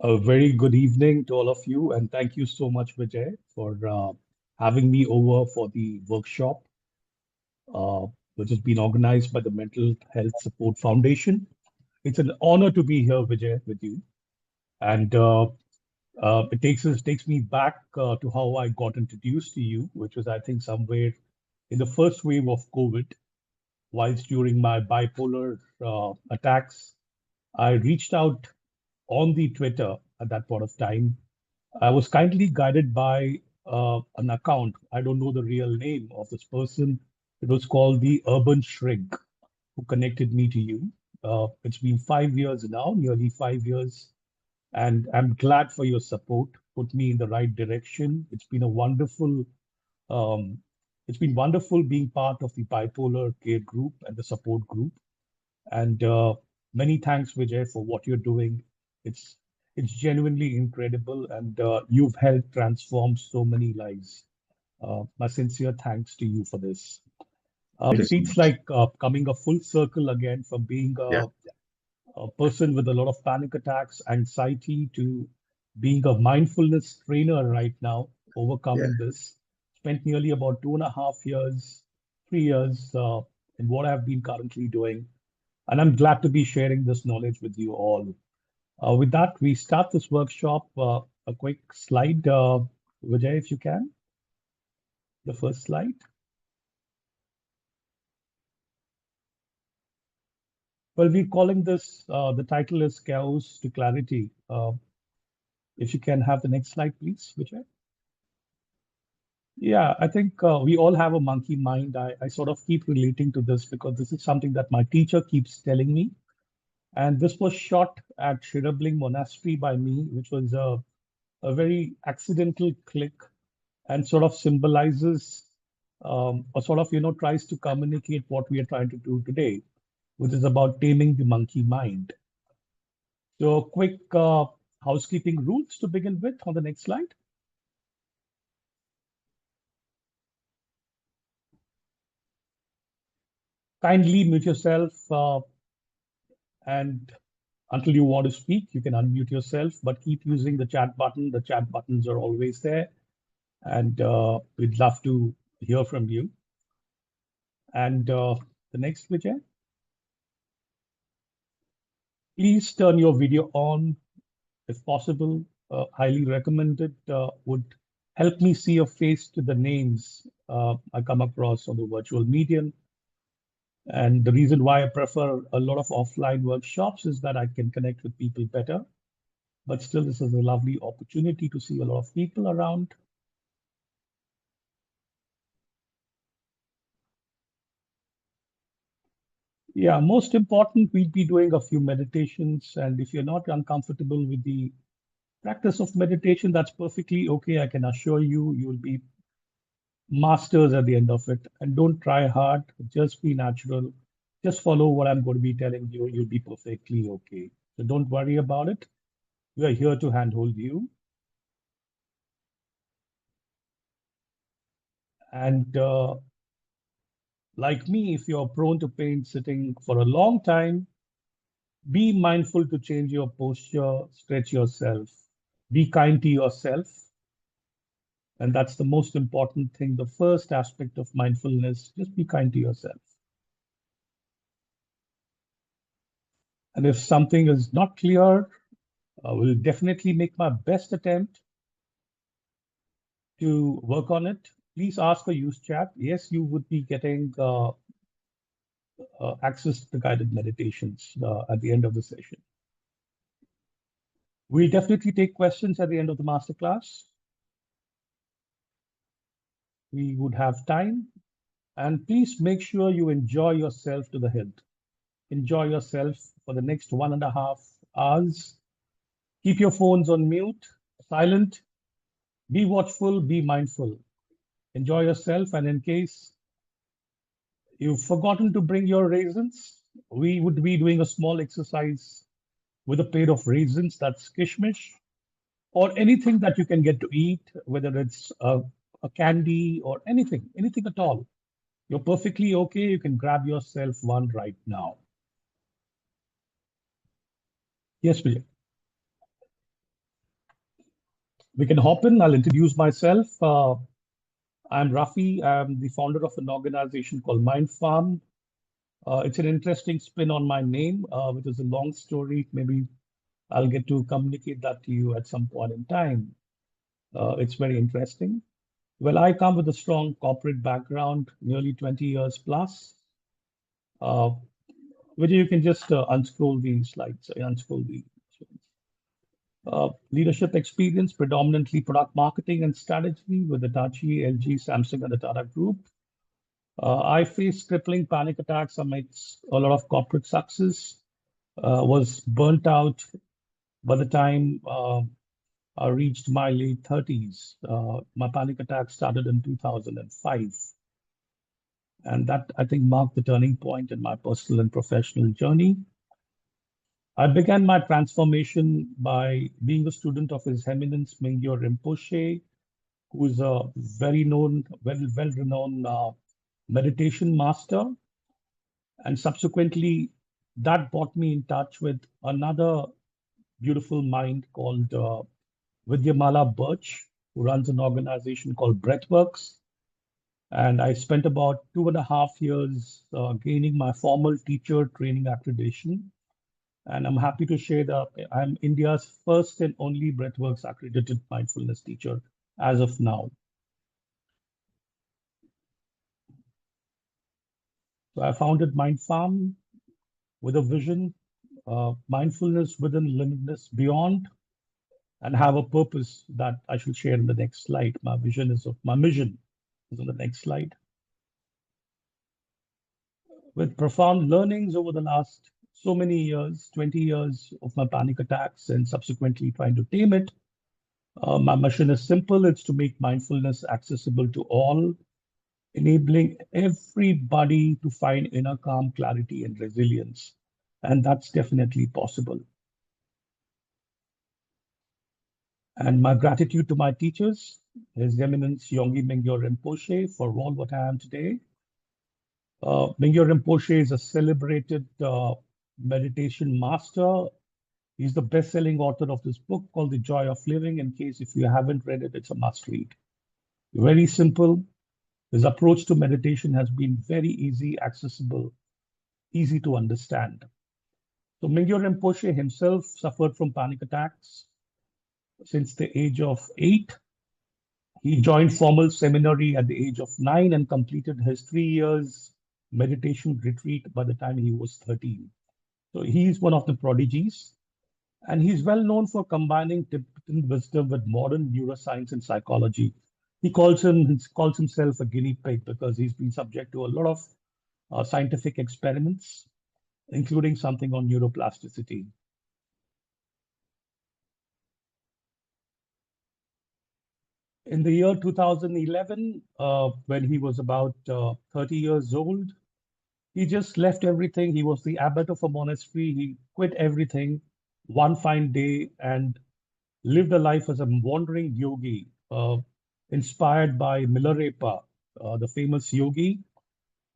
A very good evening to all of you, and thank you so much, Vijay, for having me over for the workshop, uh, which has been organized by the Mental Health Support Foundation. It's an honor to be here, Vijay, with you, and it takes me back to how I got introduced to you, which was, I think, somewhere in the first wave of COVID, whilst during my bipolar attacks. I reached out on the Twitter at that point of time. I was kindly guided by an account. I don't know the real name of this person. It was called the Urban Shrink, who connected me to you. It's been 5 years now, nearly 5 years, and I'm glad for your support. Put me in the right direction. Um, it's been wonderful being part of the bipolar care group and the support group. And many thanks, Vijay, for what you're doing. It's it's genuinely incredible, and you've helped transform so many lives. My sincere thanks to you for this. Thank It you so feels much. like coming a full circle again from being Yeah, a person with a lot of panic attacks, anxiety, to being a mindfulness trainer right now, yeah, overcoming this. Spent nearly about 2.5 years, 3 years in what I've been currently doing. And I'm glad to be sharing this knowledge with you all. With that, we start this workshop. A quick slide, Vijay, if you can, the first slide. Well, we're calling this, the title is Chaos to Clarity. If you can have the next slide, please, Vijay. Yeah, I think we all have a monkey mind. I sort of keep relating to this because this is something that my teacher keeps telling me. And this was shot at Shirabling Monastery by me, which was a very accidental click and sort of symbolizes or sort of, tries to communicate what we are trying to do today, which is about taming the monkey mind. So, quick housekeeping rules to begin with on the next slide. Kindly mute yourself, and until you want to speak, you can unmute yourself, but keep using the chat button. The chat buttons are always there, and we'd love to hear from you. And the next, Vijay, please turn your video on if possible. Highly recommended. Would help me see your face to the names I come across on the virtual medium. And the reason why I prefer a lot of offline workshops is that I can connect with people better. But still, this is a lovely opportunity to see a lot of people around. Yeah, most important, we'll be doing a few meditations. And if you're not uncomfortable with the practice of meditation, that's perfectly okay. I can assure you, you will be masters at the end of it. And don't try hard, just be natural. Just follow what I'm going to be telling you. You'll be perfectly okay. So don't worry about it. We are here to handhold you. And like me, if you're prone to pain sitting for a long time, be mindful to change your posture, stretch yourself, be kind to yourself. And that's the most important thing. The first aspect of mindfulness, just be kind to yourself. And if something is not clear, I will definitely make my best attempt to work on it. Please ask or use chat. Yes, you would be getting access to the guided meditations at the end of the session. We'll definitely take questions at the end of the masterclass. We would have time. And please make sure you enjoy yourself to the hilt. Enjoy yourself for the next 1.5 hours. Keep your phones on mute, silent. Be watchful, be mindful. Enjoy yourself. And in case you've forgotten to bring your raisins, we would be doing a small exercise with a plate of raisins, that's kishmish, or anything that you can get to eat, whether it's a candy or anything at all. You're perfectly okay. You can grab yourself one right now. Yes, Vijay. We can hop in. I'll introduce myself. I'm Rafi. I'm the founder of an organization called MindFarm. It's an interesting spin on my name, which is a long story. Maybe I'll get to communicate that to you at some point in time. It's very interesting. Well, I come with a strong corporate background, nearly 20 years plus. Uh, which you can just unscroll these slides, unscroll these. Leadership experience, predominantly product marketing and strategy with Hitachi, LG, Samsung, and the Tata Group. I faced crippling panic attacks amidst a lot of corporate success. Was burnt out by the time I reached my late 30s. My panic attack started in 2005. And that, I think, marked the turning point in my personal and professional journey. I began my transformation by being a student of His Eminence Mingyur Rinpoche, who is a very known, well-renowned meditation master. And subsequently, that brought me in touch with another beautiful mind called Vidyamala Birch, who runs an organization called Breathworks. And I spent about 2.5 years gaining my formal teacher training accreditation. And I'm happy to share that I'm India's first and only Breathworks accredited mindfulness teacher as of now. So I founded MindFarm with a vision, mindfulness within, limitless beyond, and have a purpose that I shall share in the next slide. My mission is on the next slide. With profound learnings over the last so many years, 20 years of my panic attacks and subsequently trying to tame it, my mission is simple. It's to make mindfulness accessible to all, enabling everybody to find inner calm, clarity, and resilience. And that's definitely possible. And my gratitude to my teachers, His Eminence Yonggi Mingyur Rinpoche, for all what I am today. Mingyur Rinpoche is a celebrated meditation master. He's the best-selling author of this book called The Joy of Living. In case if you haven't read it, it's a must-read. Very simple. His approach to meditation has been very easy, accessible, easy to understand. So Mingyur Rinpoche himself suffered from panic attacks since the age of 8. He joined formal seminary at the age of 9 and completed his 3 years meditation retreat by the time he was 13. So he's one of the prodigies. And he's well known for combining Tibetan wisdom with modern neuroscience and psychology. He calls himself a guinea pig because he's been subject to a lot of scientific experiments, including something on neuroplasticity. In the year 2011, when he was about 30 years old, he just left everything. He was the abbot of a monastery. He quit everything one fine day and lived a life as a wandering yogi, inspired by Milarepa, the famous yogi.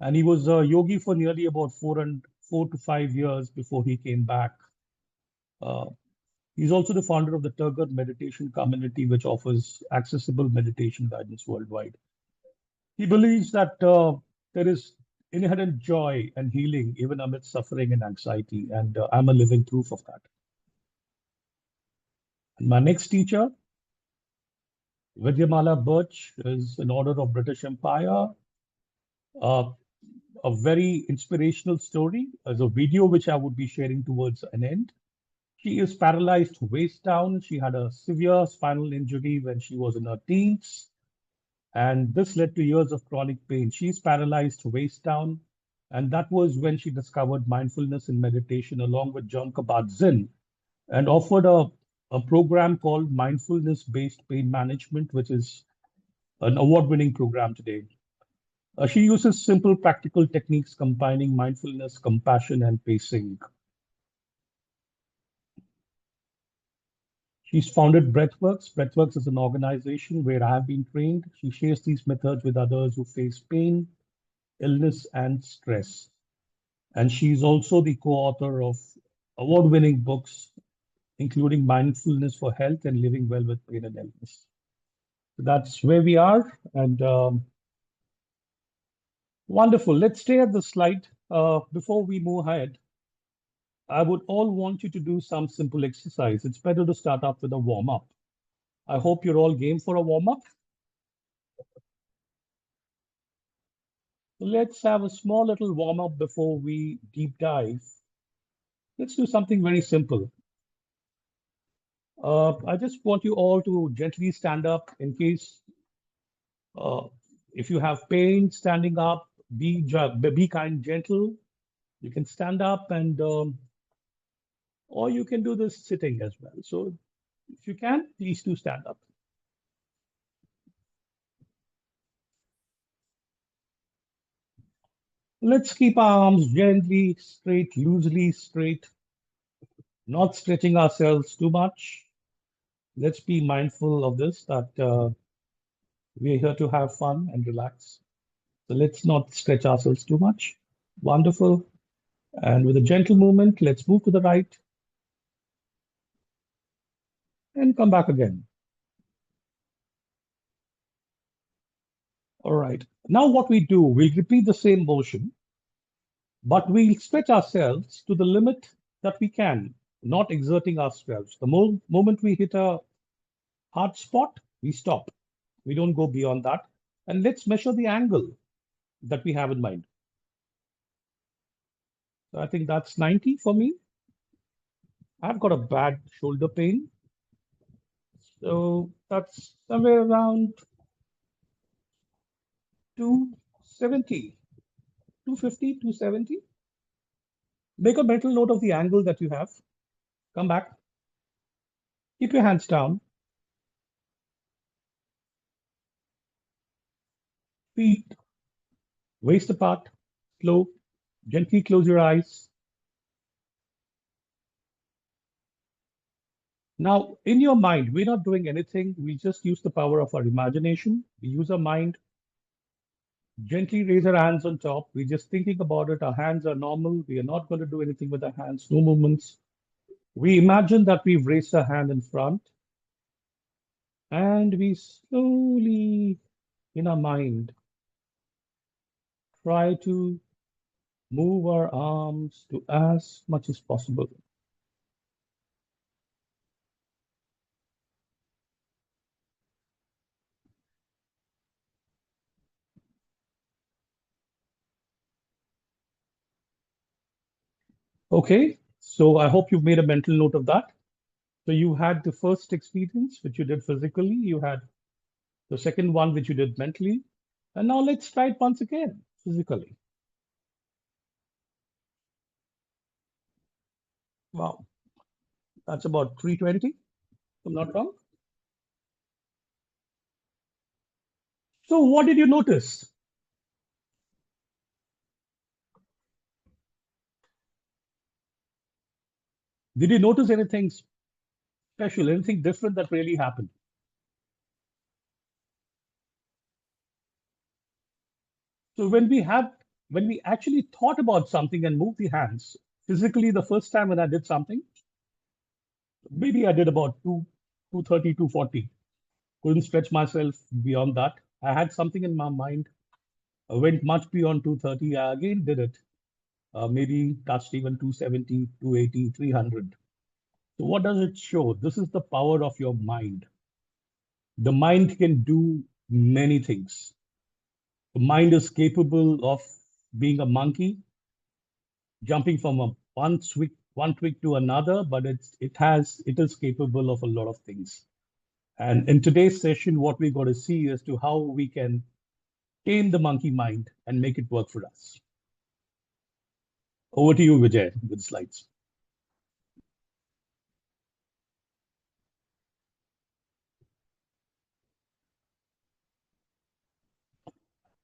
And he was a yogi for nearly about 4 to 5 years before he came back. He's also the founder of the Turgut meditation community, which offers accessible meditation guidance worldwide. He believes that there is inherent joy and healing even amidst suffering and anxiety, and I'm a living proof of that. And my next teacher, Vidyamala Birch, is an order of British Empire. A very inspirational story as a video which I would be sharing towards an end. She is paralyzed waist down. She had a severe spinal injury when she was in her teens, and this led to years of chronic pain. She's paralyzed waist down, and that was when she discovered mindfulness and meditation along with John Kabat-Zinn and offered a program called Mindfulness-Based Pain Management, which is an award-winning program today. She uses simple practical techniques combining mindfulness, compassion, and pacing. She's founded Breathworks. Breathworks is an organization where I have been trained. She shares these methods with others who face pain, illness, and stress. And she's also the co-author of award-winning books, including mindfulness for health and living well with pain and illness. So that's where we are. And wonderful. Let's stay at the slide. Before we move ahead, I would all want you to do some simple exercise. It's better to start up with a warm up. I hope you're all game for a warm up. Let's have a small little warm up before we deep dive. Let's do something very simple. I just want you all to gently stand up in case uh, if you have pain standing up, be kind, gentle. You can stand up and or you can do this sitting as well. So if you can, please do stand up. Let's keep our arms gently straight, loosely straight, not stretching ourselves too much. Let's be mindful of this, that we're here to have fun and relax. So let's not stretch ourselves too much. Wonderful. And with a gentle movement, let's move to the right and come back again. All right. Now what we do, we'll repeat the same motion, but we'll stretch ourselves to the limit that we can, not exerting ourselves. The moment we hit a hard spot, we stop. We don't go beyond that. And let's measure the angle that we have in mind. So I think that's 90 for me. I've got a bad shoulder pain. So that's somewhere around 270, 250, 270. Make a mental note of the angle that you have. Come back. Keep your hands down. Feet waist apart. Slow. Gently close your eyes. Now, in your mind, we're not doing anything. We just use the power of our imagination. We use our mind. Gently raise our hands on top. We're just thinking about it. Our hands are normal. We are not going to do anything with our hands. No movements. We imagine that we've raised our hand in front. And we slowly, in our mind, try to move our arms to as much as possible. Okay, so I hope you've made a mental note of that. So you had the first experience, which you did physically. You had the second one, which you did mentally. And now let's try it once again, physically. Wow, that's about 320, if I'm not wrong. So what did you notice? Did you notice anything special, anything different that really happened? So when we actually thought about something and moved the hands, physically, the first time when I did something, maybe I did about 230, 240. Couldn't stretch myself beyond that. I had something in my mind. I went much beyond 230. I again did it. Maybe touched even 270, 280, 300. So what does it show? This is the power of your mind. The mind can do many things. The mind is capable of being a monkey, jumping from one twig to another, but it is capable of a lot of things. And in today's session, what we're going to see as to how we can tame the monkey mind and make it work for us. Over to you, Vijay, with slides.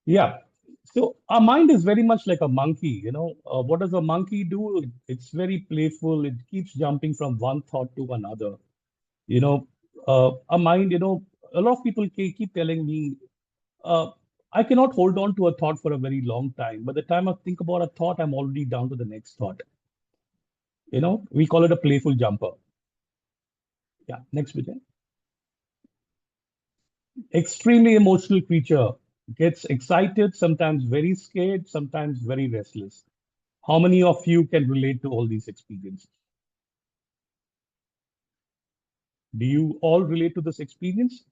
Yeah. So our mind is very much like a monkey. What does a monkey do? It's very playful. It keeps jumping from one thought to another. You know, our mind. A lot of people keep telling me, I cannot hold on to a thought for a very long time. By the time I think about a thought, I'm already down to the next thought. We call it a playful jumper. Yeah, next video. Extremely emotional creature, gets excited, sometimes very scared, sometimes very restless. How many of you can relate to all these experiences? Do you all relate to this experience?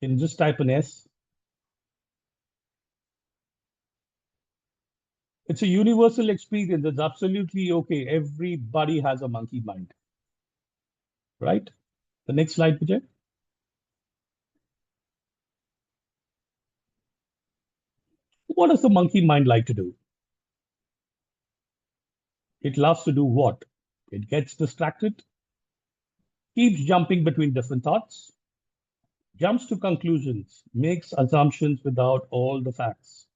Can you just type an S? It's a universal experience. It's absolutely okay. Everybody has a monkey mind, right? The next slide, Vijay. What does the monkey mind like to do? It loves to do what? It gets distracted, keeps jumping between different thoughts, jumps to conclusions, makes assumptions without all the facts,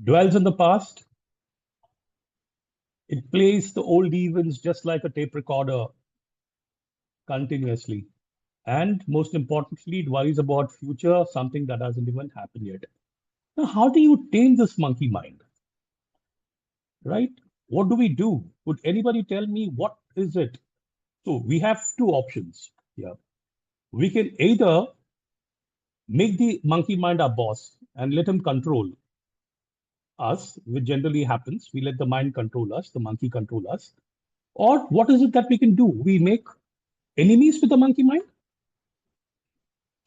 dwells in the past. It plays the old events just like a tape recorder continuously. And most importantly, it worries about future, something that hasn't even happened yet. Now, how do you tame this monkey mind? Right? What do we do? Would anybody tell me what is it? So we have two options. Yeah. We can either make the monkey mind our boss and let him control us, which generally happens. We let the mind control us, the monkey control us. Or what is it that we can do? We make enemies with the monkey mind?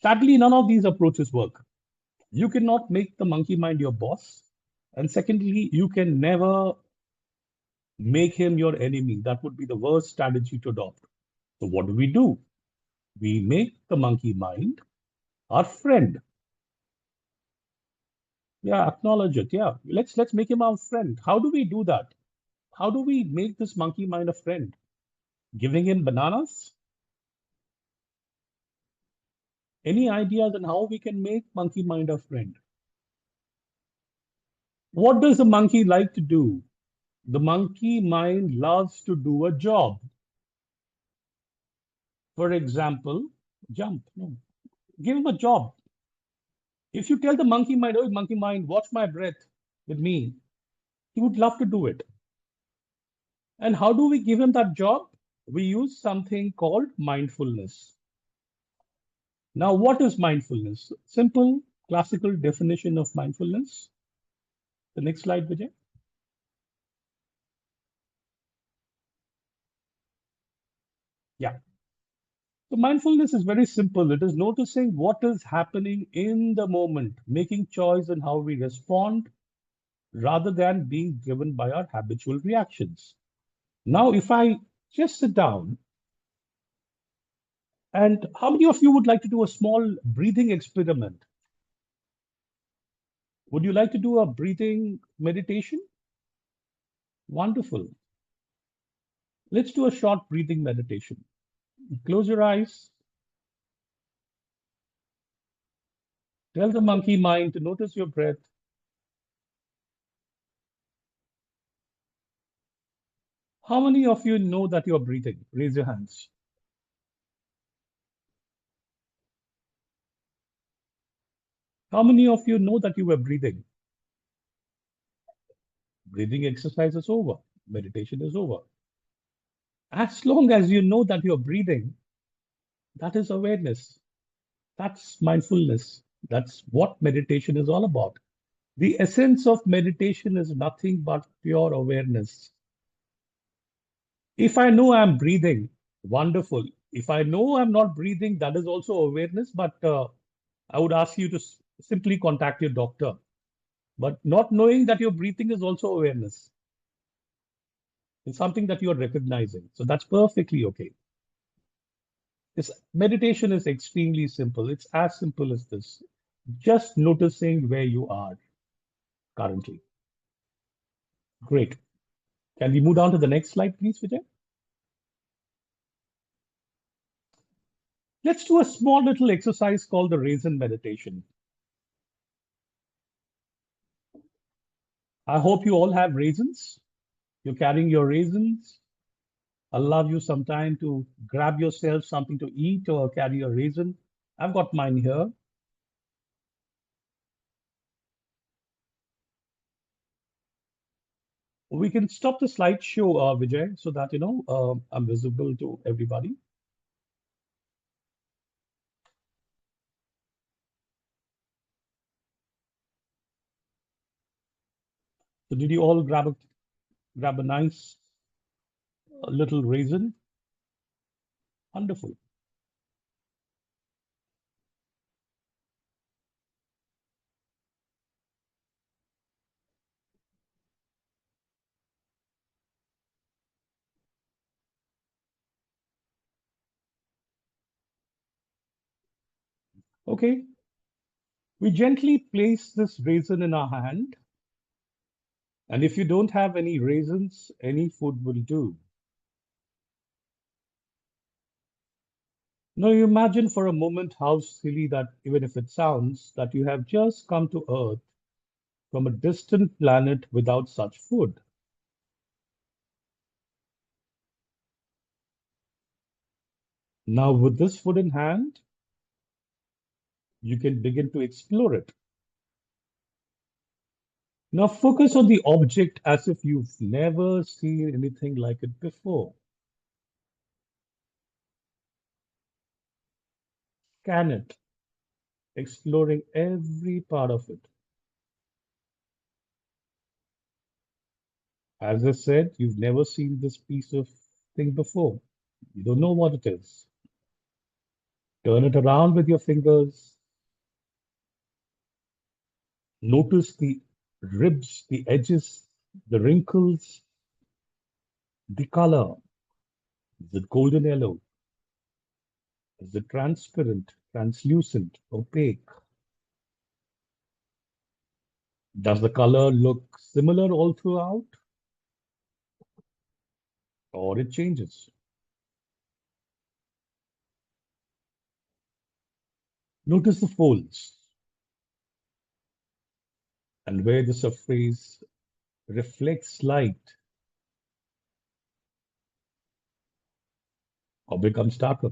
Sadly, none of these approaches work. You cannot make the monkey mind your boss. And secondly, you can never make him your enemy. That would be the worst strategy to adopt. So what do? We make the monkey mind our friend. Yeah, acknowledge it. Yeah, let's make him our friend. How do we do that? How do we make this monkey mind a friend? Giving him bananas? Any ideas on how we can make monkey mind a friend? What does a monkey like to do? The monkey mind loves to do a job. For example, jump. No. Give him a job. If you tell the monkey mind, oh, monkey mind, watch my breath with me, he would love to do it. And how do we give him that job? We use something called mindfulness. Now, what is mindfulness? Simple, classical definition of mindfulness. The next slide, Vijay. Yeah. So mindfulness is very simple. It is noticing what is happening in the moment, making choice in how we respond rather than being driven by our habitual reactions. Now, if I just sit down, and how many of you would like to do a small breathing experiment? Would you like to do a breathing meditation? Wonderful. Let's do a short breathing meditation. Close your eyes. Tell the monkey mind to notice your breath. How many of you know that you're breathing? Raise your hands. How many of you know that you were breathing? Breathing exercise is over. Meditation is over. As long as you know that you're breathing, that is awareness. That's mindfulness. That's what meditation is all about. The essence of meditation is nothing but pure awareness. If I know I'm breathing, wonderful. If I know I'm not breathing, that is also awareness, but I would ask you to simply contact your doctor. But not knowing that you're breathing is also awareness. It's something that you're recognizing. So that's perfectly okay. This meditation is extremely simple. It's as simple as this. Just noticing where you are currently. Great. Can we move on to the next slide, please, Vijay? Let's do a small little exercise called the raisin meditation. I hope you all have raisins. You're carrying your raisins. Allow you some time to grab yourself something to eat or carry a raisin. I've got mine here. We can stop the slideshow, Vijay, so that I'm visible to everybody. So did you all grab a nice little raisin? Wonderful. Okay, we gently place this raisin in our hand, and if you don't have any raisins, any food will do. Now you imagine for a moment how silly that, even if it sounds, that you have just come to Earth from a distant planet without such food. Now, with this food in hand, you can begin to explore it. Now, focus on the object as if you've never seen anything like it before. Scan it, exploring every part of it. As I said, you've never seen this piece of thing before. You don't know what it is. Turn it around with your fingers. Notice the ribs, the edges, the wrinkles, the color. Is it golden yellow? Is it transparent, translucent, opaque? Does the color look similar all throughout, or it changes? Notice the folds and where the surface reflects light or becomes darker.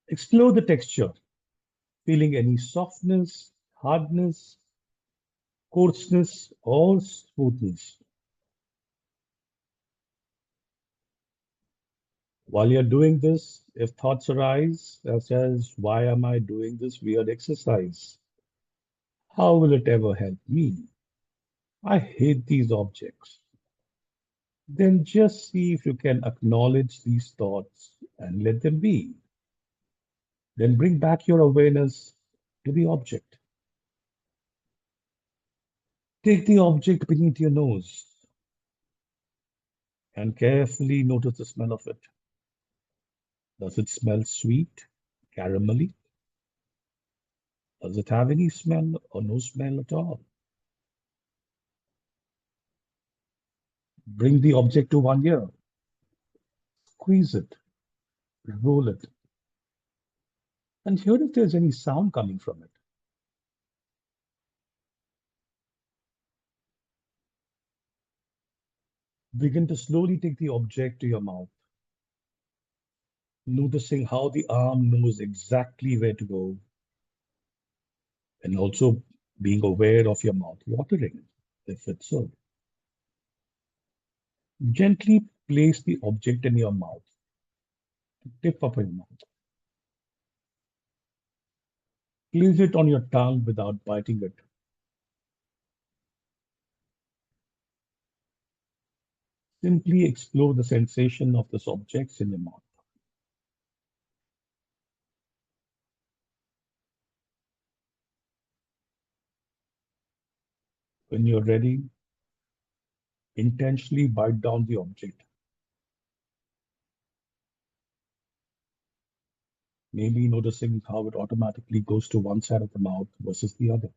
Explore the texture, feeling any softness, hardness, coarseness, or smoothness. While you're doing this, if thoughts arise, such as, why am I doing this weird exercise? How will it ever help me? I hate these objects. Then just see if you can acknowledge these thoughts and let them be. Then bring back your awareness to the object. Take the object beneath your nose and carefully notice the smell of it. Does it smell sweet, caramelly? Does it have any smell or no smell at all? Bring the object to one ear, squeeze it, roll it, and hear if there's any sound coming from it. Begin to slowly take the object to your mouth, noticing how the arm knows exactly where to go, and also being aware of your mouth watering, if it's so. Gently place the object in your mouth, tip of your mouth. Place it on your tongue without biting it. Simply explore the sensation of this object in your mouth. When you're ready, intentionally bite down the object, maybe noticing how it automatically goes to one side of the mouth versus the other.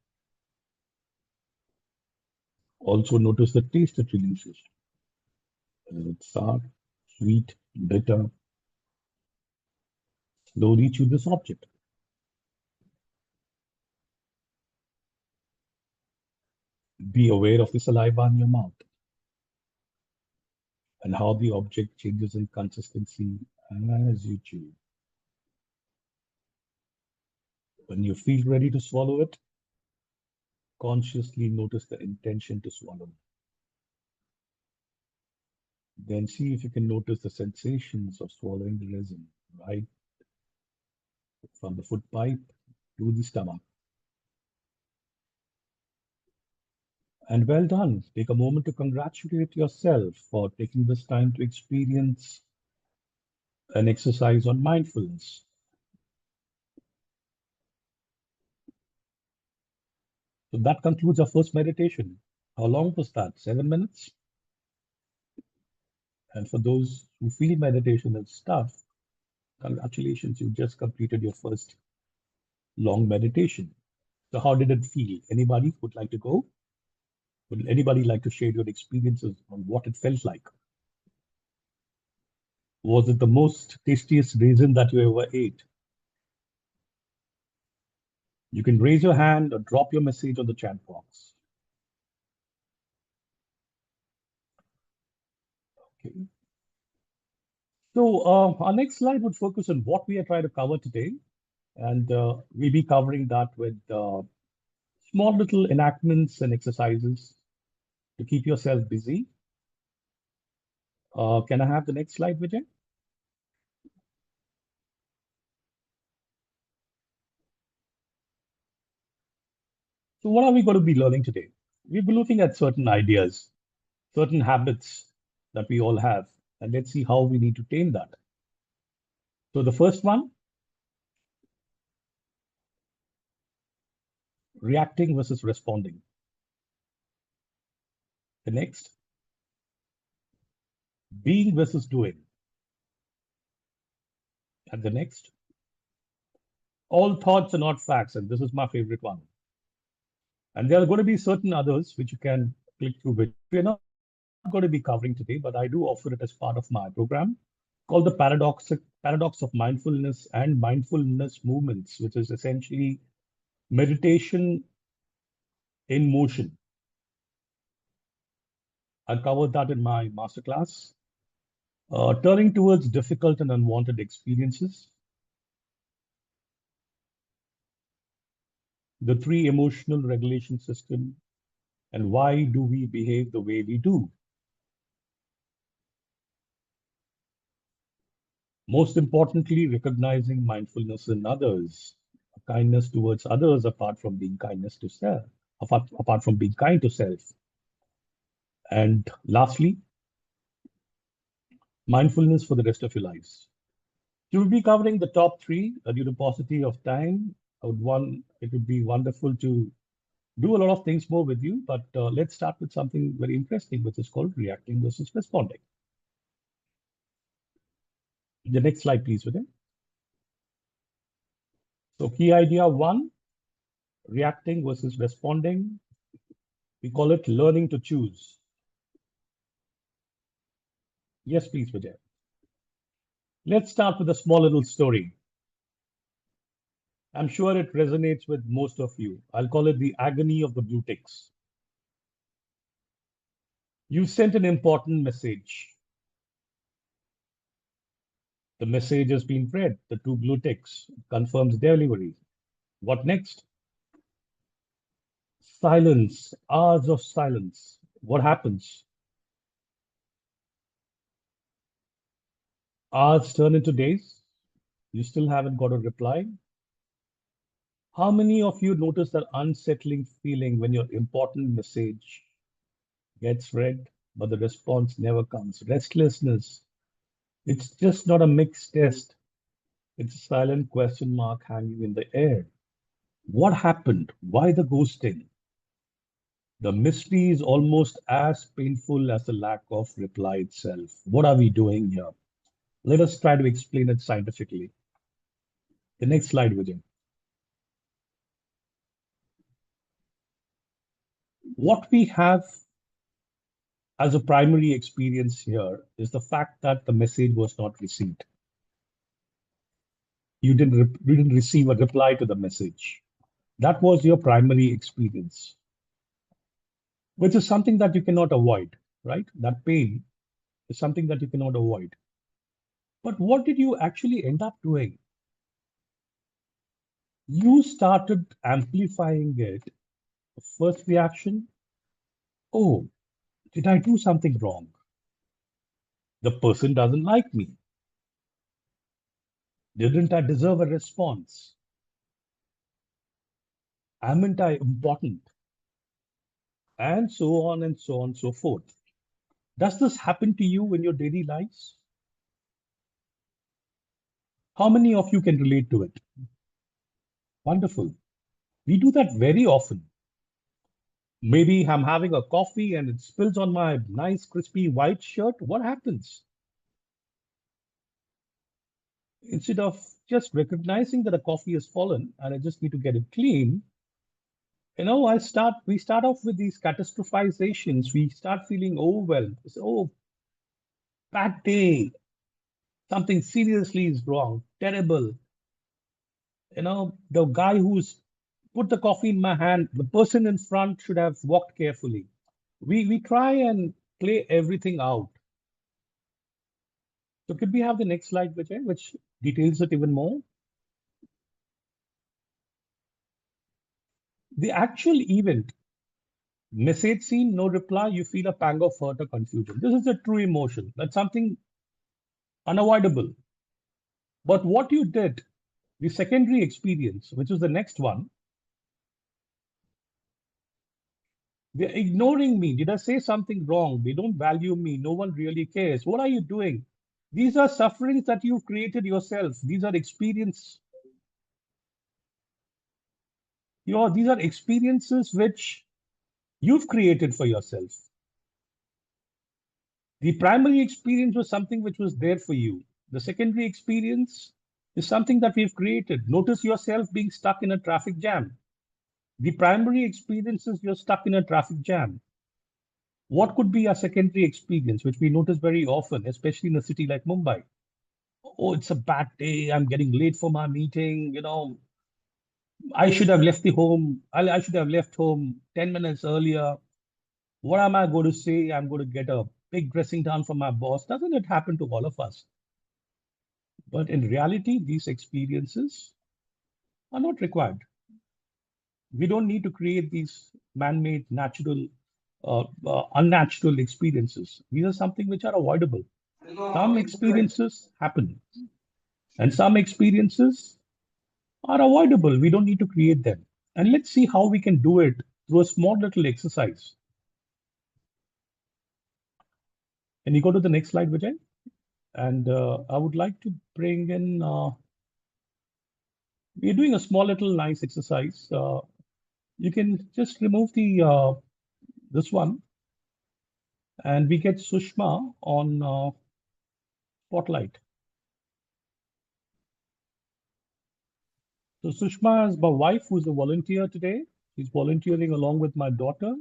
Also notice the taste it releases. Is it sour, sweet, bitter? Slowly chew this object. Be aware of the saliva in your mouth and how the object changes in consistency as you chew. When you feel ready to swallow it, Consciously notice the intention to swallow. Then see if you can notice the sensations of swallowing the resin, right from the food pipe to the stomach. And well done. Take a moment to congratulate yourself for taking this time to experience an exercise on mindfulness. So that concludes our first meditation. How long was that? 7 minutes? And for those who feel meditation is tough, congratulations, you just completed your first long meditation. So how did it feel? Anybody would like to go? Would anybody like to share your experiences on what it felt like? Was it the most tastiest raisin that you ever ate? You can raise your hand or drop your message on the chat box. Okay. So our next slide would focus on what we are trying to cover today. And we'll be covering that with small little enactments and exercises to keep yourself busy. Can I have the next slide, Vijay? So what are we going to be learning today? We'll be looking at certain ideas, certain habits that we all have, and let's see how we need to tame that. So the first one, reacting versus responding. The next, being versus doing. And the next, all thoughts are not facts, and this is my favorite one. And there are going to be certain others which you can click through, which we're not going to be covering today, but I do offer it as part of my program called the paradox of mindfulness and mindfulness movements, which is essentially meditation in motion. I covered that in my masterclass. Turning towards difficult and unwanted experiences, the three emotional regulation system, and why do we behave the way we do? Most importantly, recognizing mindfulness in others, kindness towards others apart from being kindness to self, apart from being kind to self. And lastly, mindfulness for the rest of your lives. You will be covering the top three due to paucity of time. It would be wonderful to do a lot of things more with you, but let's start with something very interesting, which is called reacting versus responding. The next slide, please, Vijay. So key idea one, reacting versus responding. We call it learning to choose. Yes, please, Vijay. Let's start with a small little story. I'm sure it resonates with most of you. I'll call it the agony of the blue ticks. You sent an important message. The message has been read. The two blue ticks confirms delivery. What next? Silence, hours of silence. What happens? Hours turn into days. You still haven't got a reply. How many of you notice that unsettling feeling when your important message gets read, but the response never comes? Restlessness. It's just not a mixed test. It's a silent question mark hanging in the air. What happened? Why the ghosting? The mystery is almost as painful as the lack of reply itself. What are we doing here? Let us try to explain it scientifically. The next slide, Vijay. What we have as a primary experience here is the fact that the message was not received. You didn't receive a reply to the message. That was your primary experience, which is something that you cannot avoid, right? That pain is something that you cannot avoid. But what did you actually end up doing? You started amplifying it First reaction, oh, did I do something wrong? The person doesn't like me. Didn't I deserve a response? Amn't I important? And so on and so on, so forth. Does this happen to you in your daily lives? How many of you can relate to it? Wonderful. We do that very often. Maybe I'm having a coffee and it spills on my nice, crispy white shirt. What happens? Instead of just recognizing that a coffee has fallen and I just need to get it clean, we start off with these catastrophizations. We start feeling overwhelmed. Oh, bad day. Something seriously is wrong. Terrible. The guy who's put the coffee in my hand, the person in front should have walked carefully. We try and play everything out. So could we have the next slide, Vijay, which details it even more? The actual event, message seen, no reply, you feel a pang of hurt or confusion. This is a true emotion. That's something unavoidable. But what you did, the secondary experience, which is the next one, they're ignoring me. Did I say something wrong? They don't value me. No one really cares. What are you doing? These are sufferings that you've created yourself. These are these are experiences which you've created for yourself. The primary experience was something which was there for you. The secondary experience is something that we've created. Notice yourself being stuck in a traffic jam. The primary experience is you're stuck in a traffic jam. What could be a secondary experience, which we notice very often, especially in a city like Mumbai? Oh, it's a bad day. I'm getting late for my meeting. I should have left the home. I should have left home 10 minutes earlier. What am I going to say? I'm going to get a big dressing down from my boss. Doesn't it happen to all of us? But in reality, these experiences are not required. We don't need to create these man-made, natural, unnatural experiences. These are something which are avoidable. Some experiences happen, and some experiences are avoidable. We don't need to create them. And let's see how we can do it through a small little exercise. Can you go to the next slide, Vijay? And I would like to bring in, we're doing a small little nice exercise. You can just remove the this one, and we get Sushma on Spotlight. So Sushma is my wife, who's a volunteer today. She's volunteering along with my daughter.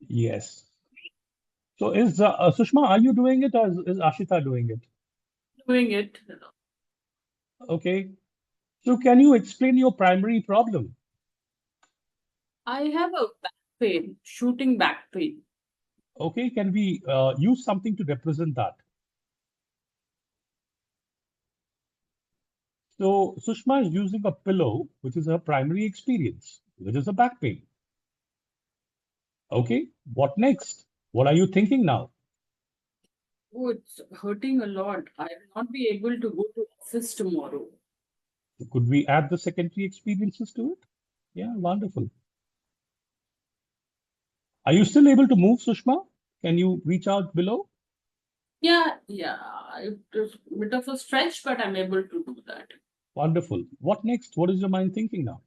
Yes. So is Sushma, are you doing it, or is Ashita doing it? Doing it. Okay. So can you explain your primary problem? I have a back pain, shooting back pain. Okay, can we use something to represent that? So Sushma is using a pillow, which is her primary experience, which is a back pain. Okay, what next? What are you thinking now? Oh, it's hurting a lot. I will not be able to go to office tomorrow. Could we add the secondary experiences to it? Yeah, wonderful. Are you still able to move, Sushma? Can you reach out below? Yeah. It is a bit of a stretch, but I'm able to do that. Wonderful. What next? What is your mind thinking now?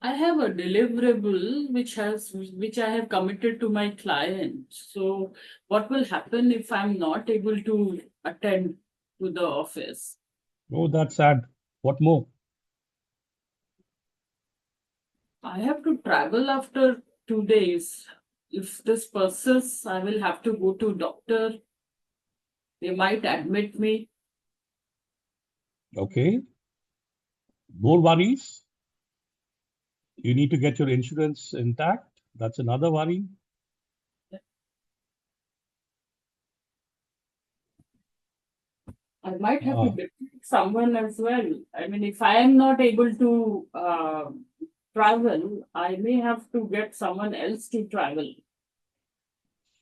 I have a deliverable which I have committed to my client. So what will happen if I'm not able to attend to the office? Oh, that's sad. What more? I have to travel after 2 days. If this persists, I will have to go to doctor. They might admit me. Okay. More worries? You need to get your insurance intact. That's another worry. I might have to get someone as well. I mean, if I am not able to travel, I may have to get someone else to travel.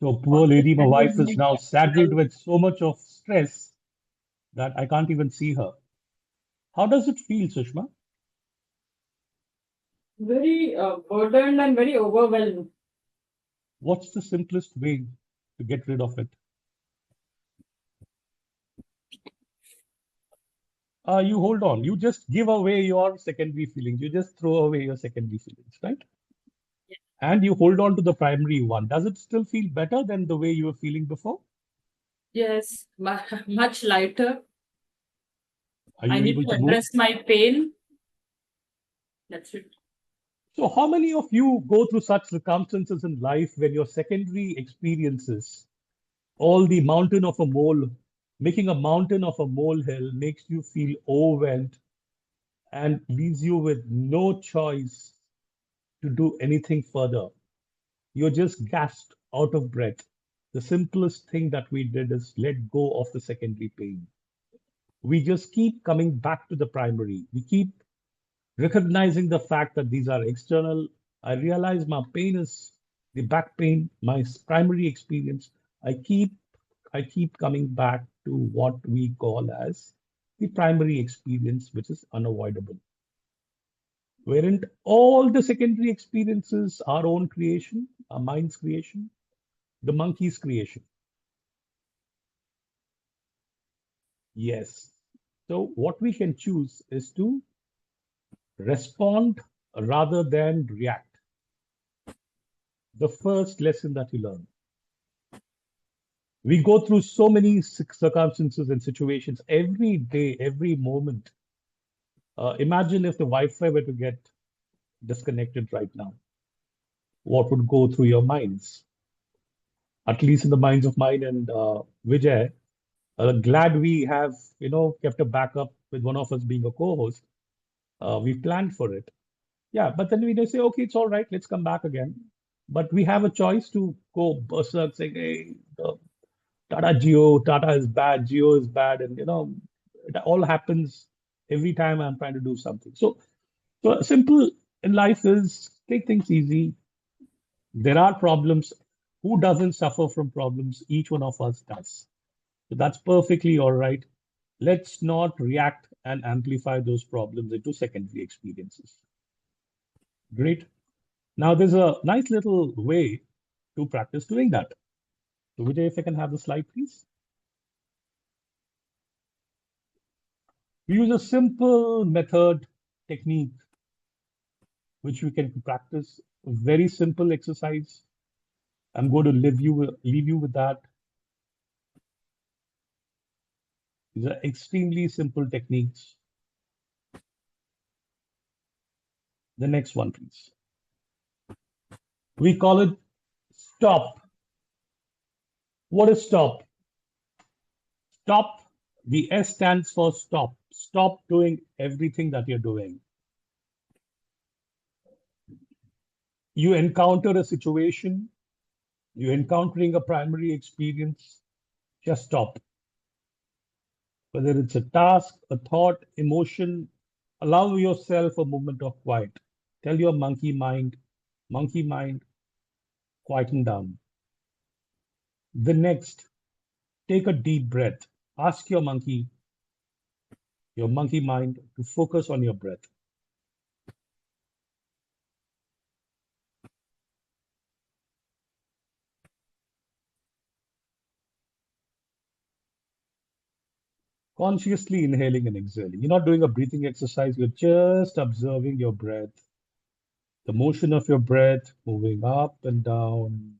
So poor lady, my wife is now saddled with so much of stress that I can't even see her. How does it feel, Sushma? Very burdened and very overwhelmed. What's the simplest way to get rid of it? You hold on. You just give away your secondary feelings. You just throw away your secondary feelings, right? And you hold on to the primary one. Does it still feel better than the way you were feeling before? Yes, much lighter. Are I you need able to to move? address my pain. That's it. So, how many of you go through such circumstances in life when your secondary experiences, all the mountain of a mole, making a mountain of a molehill makes you feel overwhelmed and leaves you with no choice to do anything further? You're just gasped out of breath. The simplest thing that we did is let go of the secondary pain. We just keep coming back to the primary. We keep recognizing the fact that these are external. I realize my pain is the back pain, my primary experience. I keep coming back to what we call as the primary experience, which is unavoidable. Weren't all the secondary experiences our own creation, our mind's creation, the monkey's creation? Yes. So what we can choose is to respond rather than react. The first lesson that you learn. We go through so many circumstances and situations every day, every moment. Imagine if the Wi-Fi were to get disconnected right now. What would go through your minds? At least in the minds of mine and Vijay. Glad we have, kept a backup with one of us being a co-host. We planned for it. Yeah, but then we just say, okay, it's all right, let's come back again. But we have a choice to go berserk, saying, hey, Tata is bad, Geo is bad, and it all happens every time I'm trying to do something. So simple in life is take things easy. There are problems. Who doesn't suffer from problems? Each one of us does. So that's perfectly all right. Let's not react and amplify those problems into secondary experiences. Great. Now, there's a nice little way to practice doing that. So, Vijay, if I can have the slide, please. We use a simple method technique which we can practice. A very simple exercise. I'm going to leave you with that. These are extremely simple techniques. The next one, please. We call it stop. What is stop? Stop. The S stands for stop. Stop doing everything that you're doing. You encounter a situation, you're encountering a primary experience, just stop. Whether it's a task, a thought, emotion, allow yourself a moment of quiet. Tell your monkey mind, quieten down. The next, take a deep breath. Ask your monkey mind, to focus on your breath. Consciously inhaling and exhaling. You're not doing a breathing exercise, you're just observing your breath, the motion of your breath moving up and down,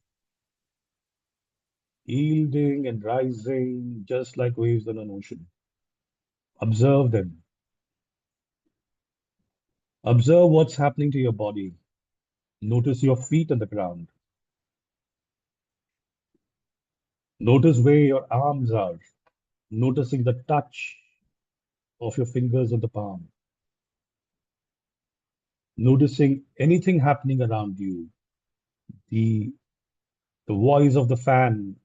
yielding and rising, just like waves on an ocean. Observe them. Observe what's happening to your body. Notice your feet on the ground. Notice where your arms are. Noticing the touch of your fingers on the palm. Noticing anything happening around you. The, the voice of the fan,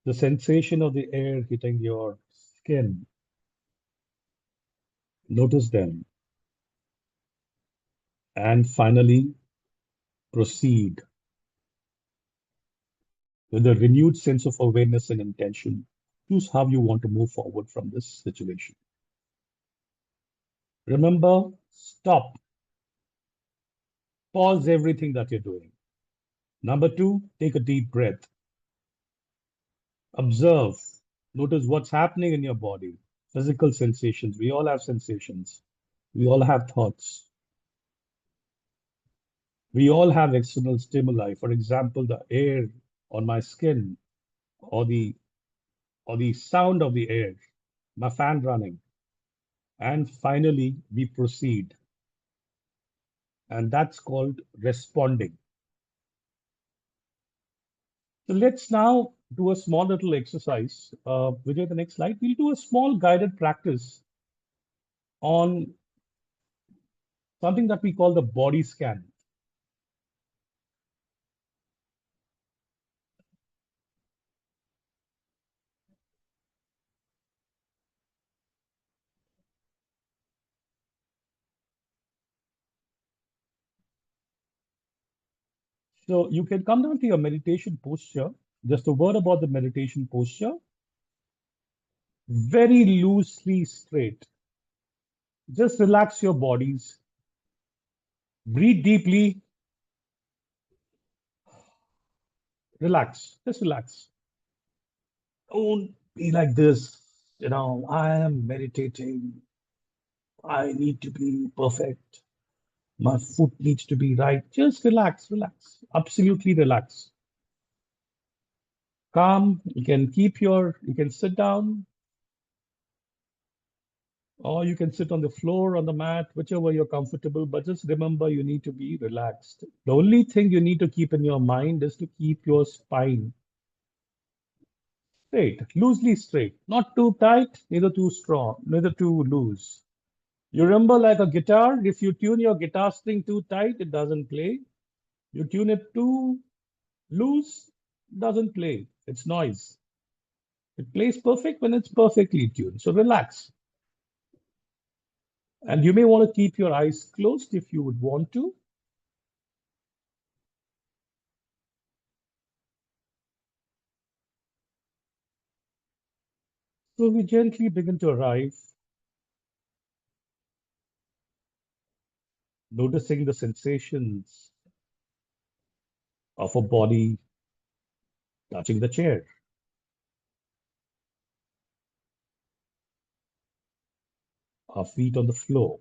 the sensation of the air hitting your skin. Notice them. And finally, proceed with a renewed sense of awareness and intention. Choose how you want to move forward from this situation. Remember, stop, pause everything that you're doing. Number two, take a deep breath. Observe, notice what's happening in your body, physical sensations. We all have sensations. We all have thoughts. We all have external stimuli. For example, the air on my skin or the sound of the air, my fan running. And finally, we proceed. And that's called responding. So let's now do a small little exercise. Vijay, the next slide. We'll do a small guided practice on something that we call the body scan. So you can come down to your meditation posture. Just a word about the meditation posture. Very loosely straight. Just relax your bodies. Breathe deeply. Relax. Just relax. Don't be like this. I am meditating. I need to be perfect. My foot needs to be right. Just relax, relax. Absolutely relax. Calm. You can sit down, or you can sit on the floor, on the mat, whichever you're comfortable. But just remember, you need to be relaxed. The only thing you need to keep in your mind is to keep your spine straight, loosely straight, not too tight, neither too strong, neither too loose. You remember, like a guitar, if you tune your guitar string too tight, it doesn't play. You tune it too loose, it doesn't play. It's noise. It plays perfect when it's perfectly tuned. So relax. And you may want to keep your eyes closed if you would want to. So we gently begin to arrive, noticing the sensations of a body touching the chair, our feet on the floor,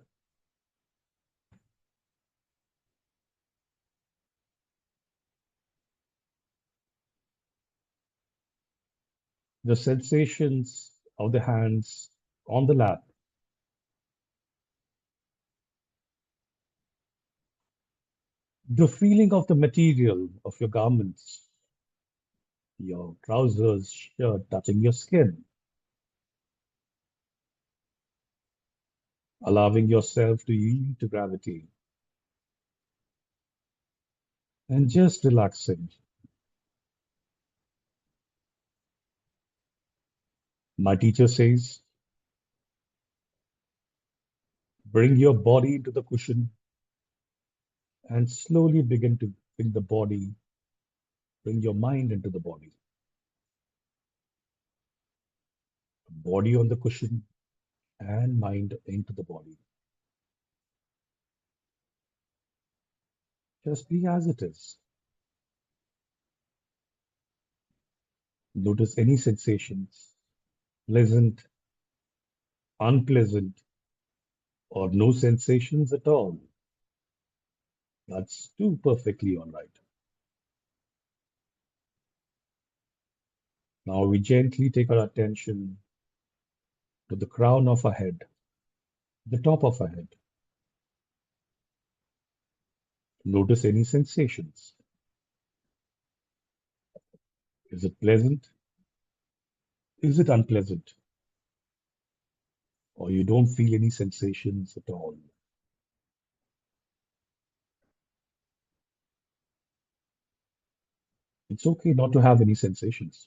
the sensations of the hands on the lap, the feeling of the material of your garments, your trousers, shirt touching your skin, allowing yourself to yield to gravity, and just relaxing. My teacher says, bring your body into the cushion and slowly begin to bring your mind into the body. Body on the cushion and mind into the body. Just be as it is. Notice any sensations, pleasant, unpleasant, or no sensations at all. That's too perfectly all right. Now we gently take our attention to the crown of our head, the top of our head. Notice any sensations. Is it pleasant? Is it unpleasant? Or you don't feel any sensations at all? It's okay not to have any sensations.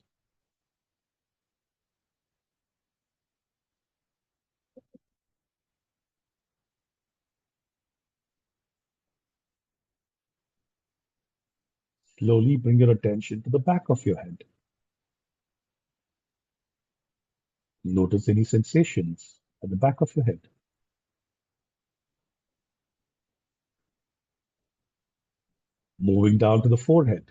Slowly bring your attention to the back of your head. Notice any sensations at the back of your head. Moving down to the forehead.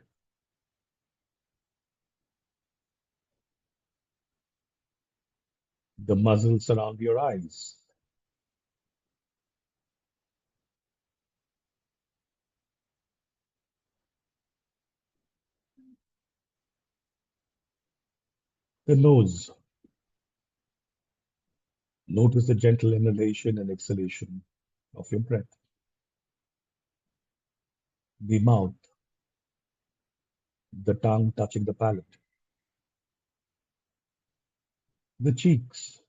The muscles around your eyes. The nose. Notice the gentle inhalation and exhalation of your breath. The mouth. The tongue touching the palate. The cheeks.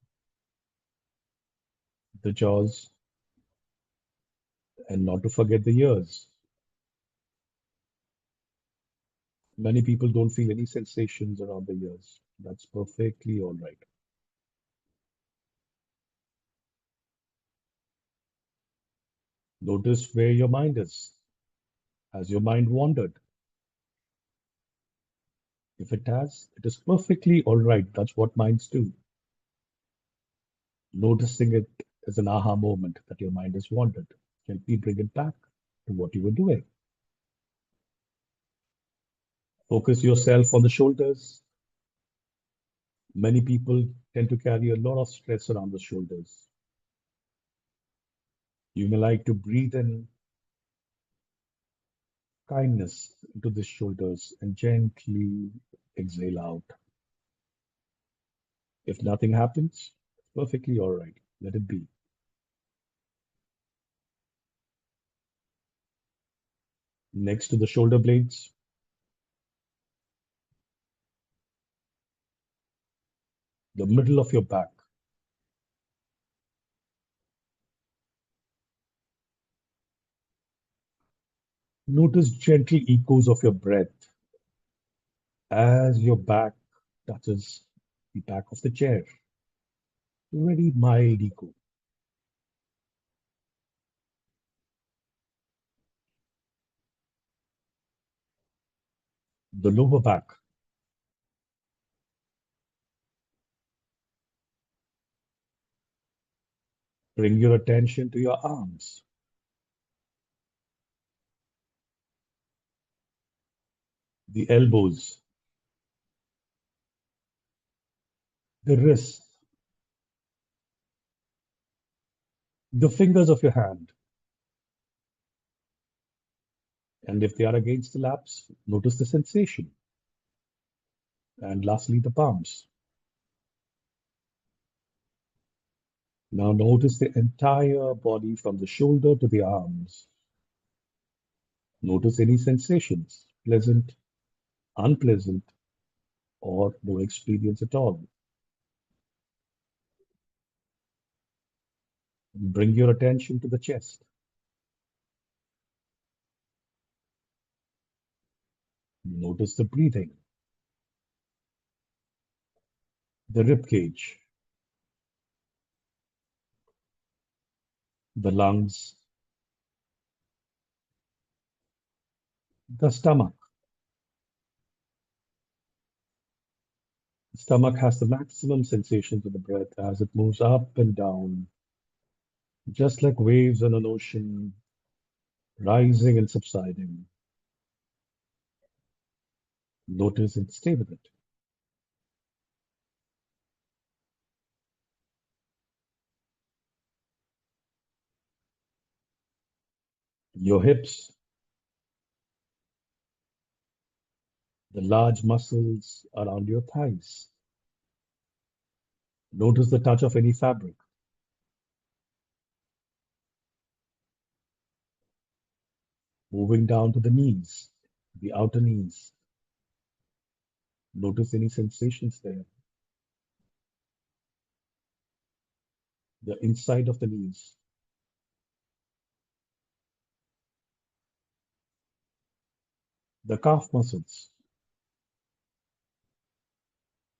The jaws. And not to forget the ears. Many people don't feel any sensations around the ears. That's perfectly all right. Notice where your mind is. Has your mind wandered? If it has, it is perfectly all right. That's what minds do. Noticing it as an aha moment that your mind has wandered. Gently bring it back to what you were doing. Focus yourself on the shoulders. Many people tend to carry a lot of stress around the shoulders. You may like to breathe in kindness into the shoulders and gently exhale out. If nothing happens, it's perfectly all right. Let it be. Next to the shoulder blades, the middle of your back. Notice gentle echoes of your breath as your back touches the back of the chair. Very mild echo. The lower back. Bring your attention to your arms. The elbows. The wrists. The fingers of your hand. And if they are against the laps, notice the sensation. And lastly, the palms. Now notice the entire body from the shoulder to the arms. Notice any sensations, pleasant, unpleasant, or no experience at all. Bring your attention to the chest. Notice the breathing, the rib cage, the lungs, the stomach. The stomach has the maximum sensation to the breath as it moves up and down, just like waves on an ocean, rising and subsiding. Notice and stay with it. Your hips, the large muscles around your thighs. Notice the touch of any fabric. Moving down to the knees, the outer knees. Notice any sensations there. The inside of the knees. The calf muscles.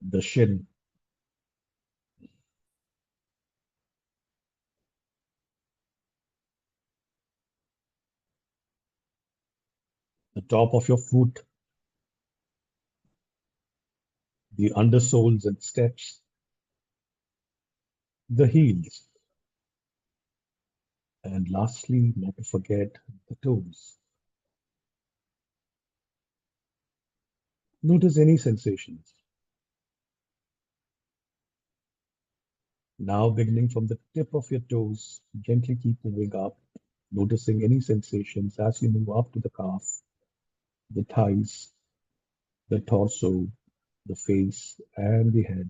The shin. The top of your foot the undersoles and steps, the heels, and lastly, not to forget, the toes. Notice any sensations. Now, beginning from the tip of your toes, gently keep moving up, noticing any sensations as you move up to the calf, the thighs, the torso, the face, and the head,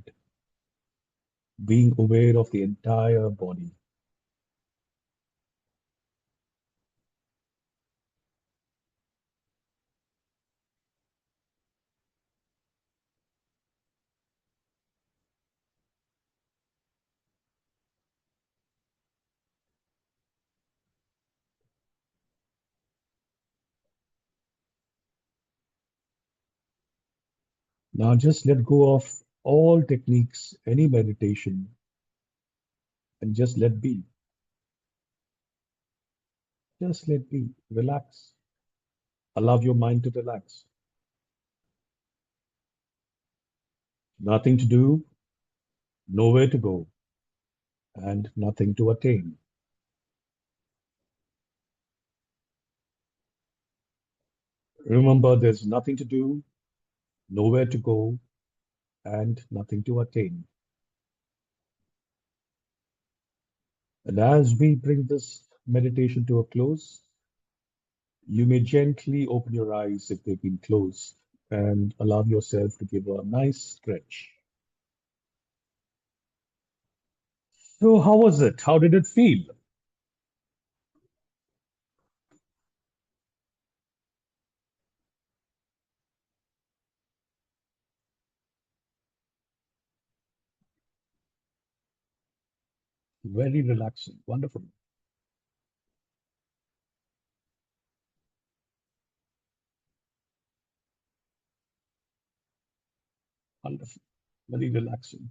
being aware of the entire body. Now, just let go of all techniques, any meditation, and just let be. Just let be. Relax. Allow your mind to relax. Nothing to do, nowhere to go, and nothing to attain. Remember, there's nothing to do, nowhere to go, and nothing to attain. And as we bring this meditation to a close, you may gently open your eyes if they've been closed and allow yourself to give a nice stretch. So, how was it? How did it feel? Very relaxing. Wonderful. Wonderful. Very relaxing.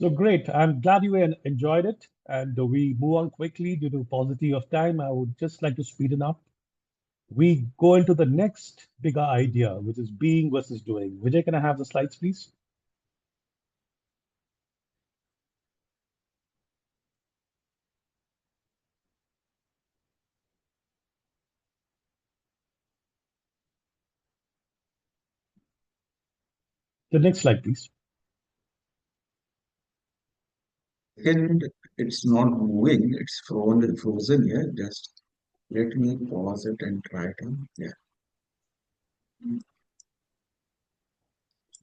So great. I'm glad you enjoyed it. And we move on quickly due to paucity of time. I would just like to speed it up. We go into the next bigger idea, which is being versus doing. Vijay, can I have the slides, please? The next slide, please. And it's not moving, it's frozen here. Just let me pause it and try to. Yeah.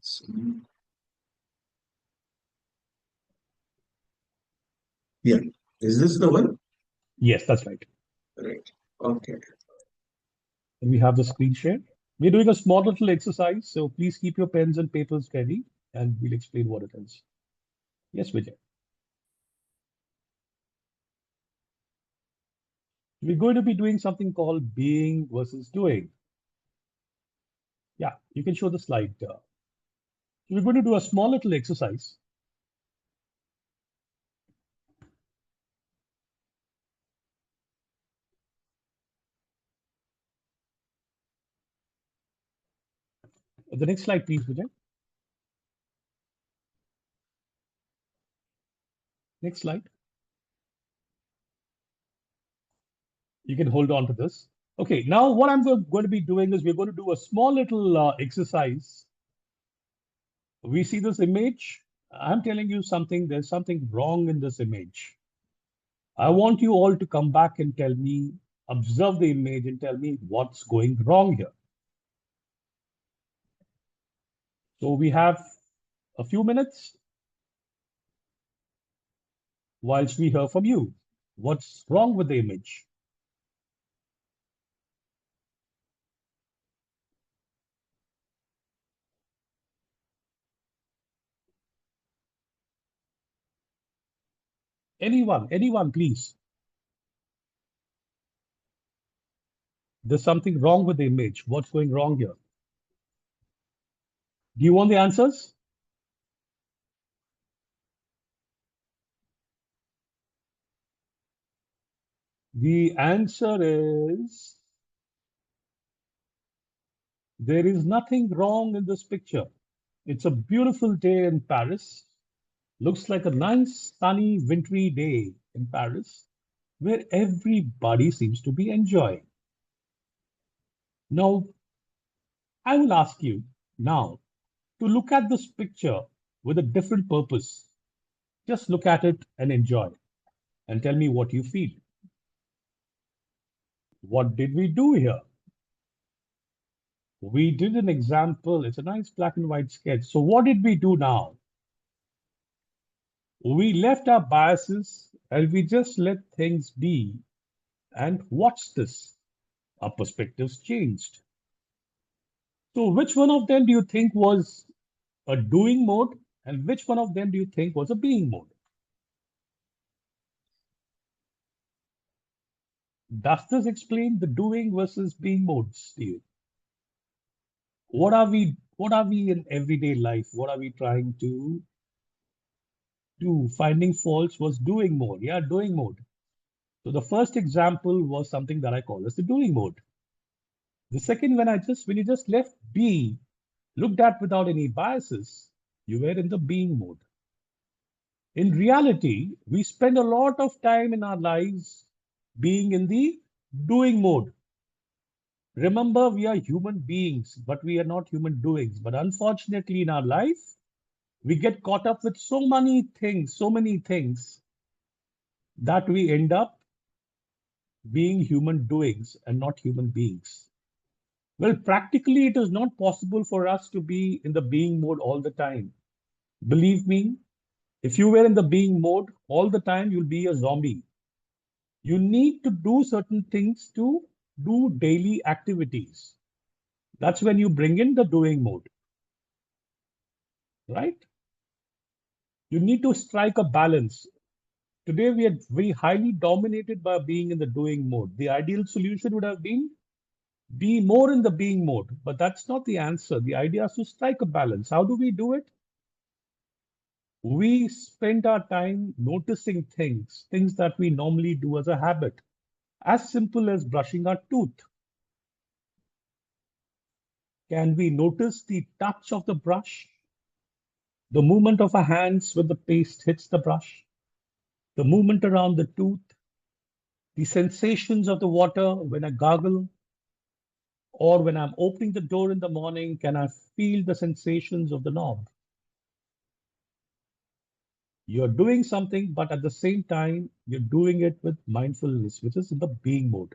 So, yeah. Is this the one? Yes, that's right. Right. Okay. And we have the screen share. We're doing a small little exercise, so please keep your pens and papers ready, and we'll explain what it is. Yes, Vijay. We're going to be doing something called being versus doing. Yeah, you can show the slide. We're going to do a small little exercise. The next slide, please, Vijay. Next slide. You can hold on to this. Okay, now what I'm going to be doing is we're going to do a small little exercise. We see this image. I'm telling you something, there's something wrong in this image. I want you all to come back and tell me, observe the image and tell me what's going wrong here. So we have a few minutes whilst we hear from you. What's wrong with the image? Anyone, please. There's something wrong with the image. What's going wrong here? Do you want the answers? The answer is There is nothing wrong in this picture. It's a beautiful day in Paris. Looks like a nice, sunny, wintry day in Paris, where everybody seems to be enjoying. Now, I will ask you now to look at this picture with a different purpose. Just look at it and enjoy, and tell me what you feel. What did we do here? We did an example. It's a nice black and white sketch. So what did we do now? We left our biases and we just let things be. And watch this. Our perspectives changed. So which one of them do you think was a doing mode? And which one of them do you think was a being mode? Does this explain the doing versus being modes to you? What are we in everyday life? What are we trying to do? Finding faults was doing mode. Yeah, doing mode. So the first example was something that I call as the doing mode. The second, when you just left be, looked at without any biases, you were in the being mode. In reality, we spend a lot of time in our lives being in the doing mode. Remember, we are human beings, but we are not human doings. But unfortunately, in our life, we get caught up with so many things that we end up being human doings and not human beings. Well, practically, it is not possible for us to be in the being mode all the time. Believe me, if you were in the being mode all the time, you'll be a zombie. You need to do certain things to do daily activities. That's when you bring in the doing mode, right? You need to strike a balance. Today, we are very highly dominated by being in the doing mode. The ideal solution would have been be more in the being mode, but that's not the answer. The idea is to strike a balance. How do we do it? We spend our time noticing things that we normally do as a habit, as simple as brushing our tooth. Can we notice the touch of the brush, the movement of our hands when the paste hits the brush, the movement around the tooth, the sensations of the water when I gargle, or when I'm opening the door in the morning, can I feel the sensations of the knob? You're doing something, but at the same time, you're doing it with mindfulness, which is in the being mode.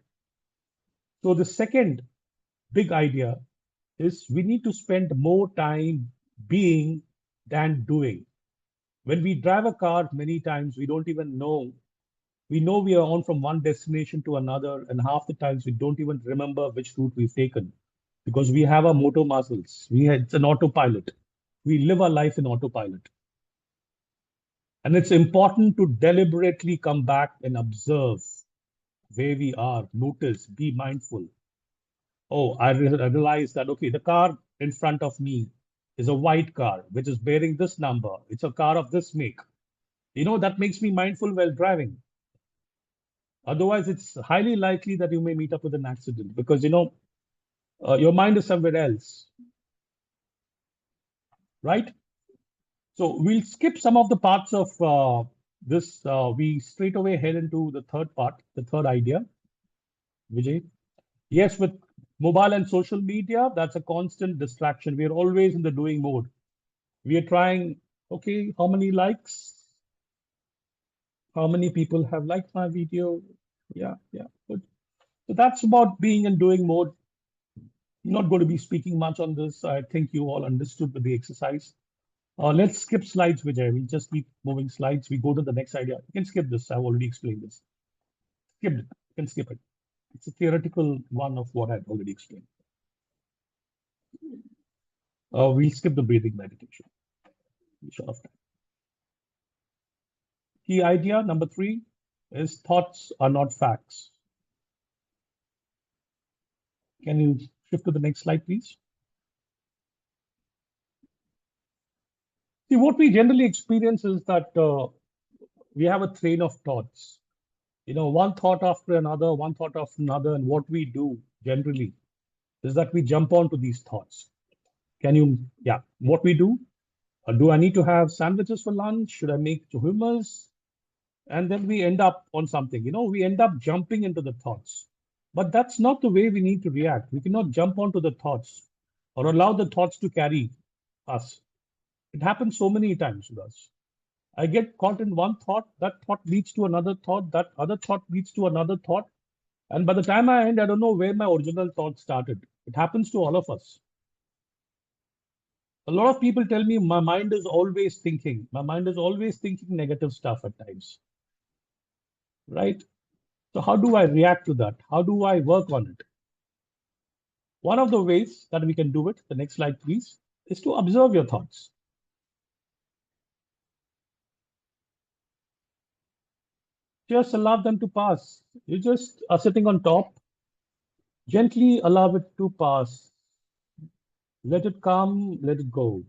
So the second big idea is we need to spend more time being than doing. When we drive a car, many times we don't even know. We know we are on from one destination to another, and half the times we don't even remember which route we've taken because we have our motor muscles. It's an autopilot. We live our life in autopilot. And it's important to deliberately come back and observe where we are, notice, be mindful. Oh, I realized that, okay, the car in front of me is a white car, which is bearing this number. It's a car of this make. That makes me mindful while driving. Otherwise, it's highly likely that you may meet up with an accident because, your mind is somewhere else, right? So we'll skip some of the parts of this. We straight away head into the third part, the third idea, Vijay. Yes, with mobile and social media, that's a constant distraction. We are always in the doing mode. We are trying, okay, how many likes? How many people have liked my video? Yeah, good. So that's about being in doing mode. I'm not going to be speaking much on this. I think you all understood with the exercise. Let's skip slides, Vijay. We'll just keep moving slides. We go to the next idea. You can skip this. I've already explained this. Skip it. You can skip it. It's a theoretical one of what I've already explained. We'll skip the breathing meditation. Short of time. Key idea number 3 is thoughts are not facts. Can you shift to the next slide, please? See, what we generally experience is that we have a train of thoughts. One thought after another, and what we do generally is that we jump onto these thoughts. What we do? Do I need to have sandwiches for lunch? Should I make hummus? And then we end up on something. We end up jumping into the thoughts. But that's not the way we need to react. We cannot jump onto the thoughts or allow the thoughts to carry us. It happens so many times with us. I get caught in one thought, that thought leads to another thought, that other thought leads to another thought. And by the time I end, I don't know where my original thought started. It happens to all of us. A lot of people tell me my mind is always thinking. My mind is always thinking negative stuff at times. Right? So how do I react to that? How do I work on it? One of the ways that we can do it, the next slide, please, is to observe your thoughts. Just allow them to pass. You just are sitting on top. Gently allow it to pass. Let it come, let it go.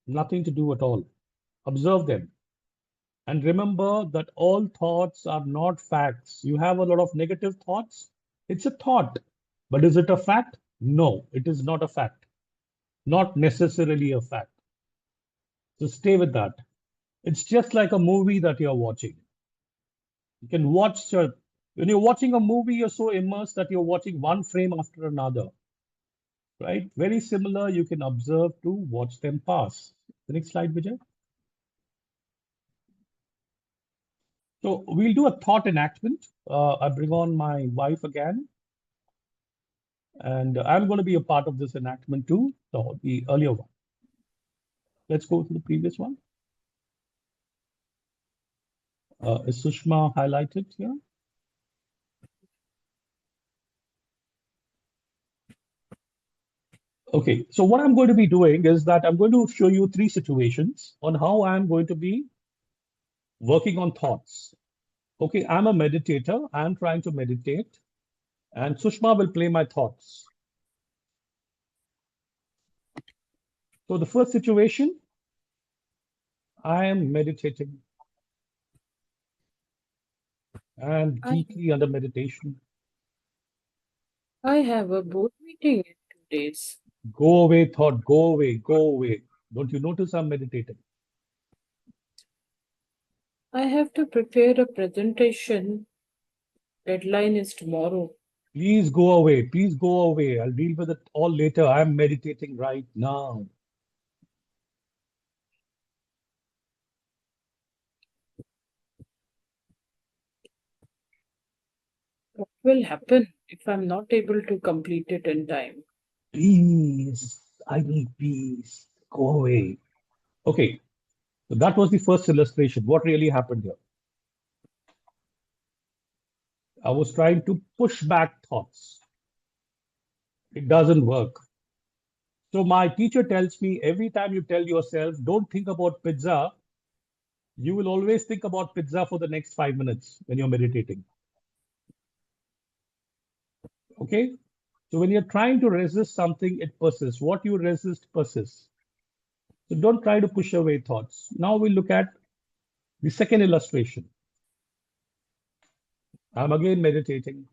Nothing to do at all. Observe them. And remember that all thoughts are not facts. You have a lot of negative thoughts. It's a thought. But is it a fact? No, it is not a fact. Not necessarily a fact. So stay with that. It's just like a movie that you're watching. You can watch, when you're watching a movie, you're so immersed that you're watching one frame after another. Right? Very similar, you can observe to watch them pass. The next slide, Vijay. So we'll do a thought enactment. I bring on my wife again. And I'm going to be a part of this enactment too, so the earlier one. Let's go to the previous one. Is Sushma highlighted here? Okay, so what I'm going to be doing is that I'm going to show you 3 situations on how I'm going to be working on thoughts. Okay, I'm a meditator. I'm trying to meditate, and Sushma will play my thoughts. So the first situation, I am meditating and deeply under meditation. I have a board meeting in 2 days. Go away, thought, go away, go away. Don't you notice I'm meditating? I have to prepare a presentation. Deadline is tomorrow. Please go away. Please go away. I'll deal with it all later. I'm meditating right now. What will happen if I'm not able to complete it in time? Please, I need peace. Go away. Okay, so that was the first illustration. What really happened here? I was trying to push back thoughts. It doesn't work. So my teacher tells me every time you tell yourself, don't think about pizza, you will always think about pizza for the next 5 minutes when you're meditating. Okay? So when you're trying to resist something, it persists. What you resist persists. So don't try to push away thoughts. Now we look at the second illustration. I'm again meditating.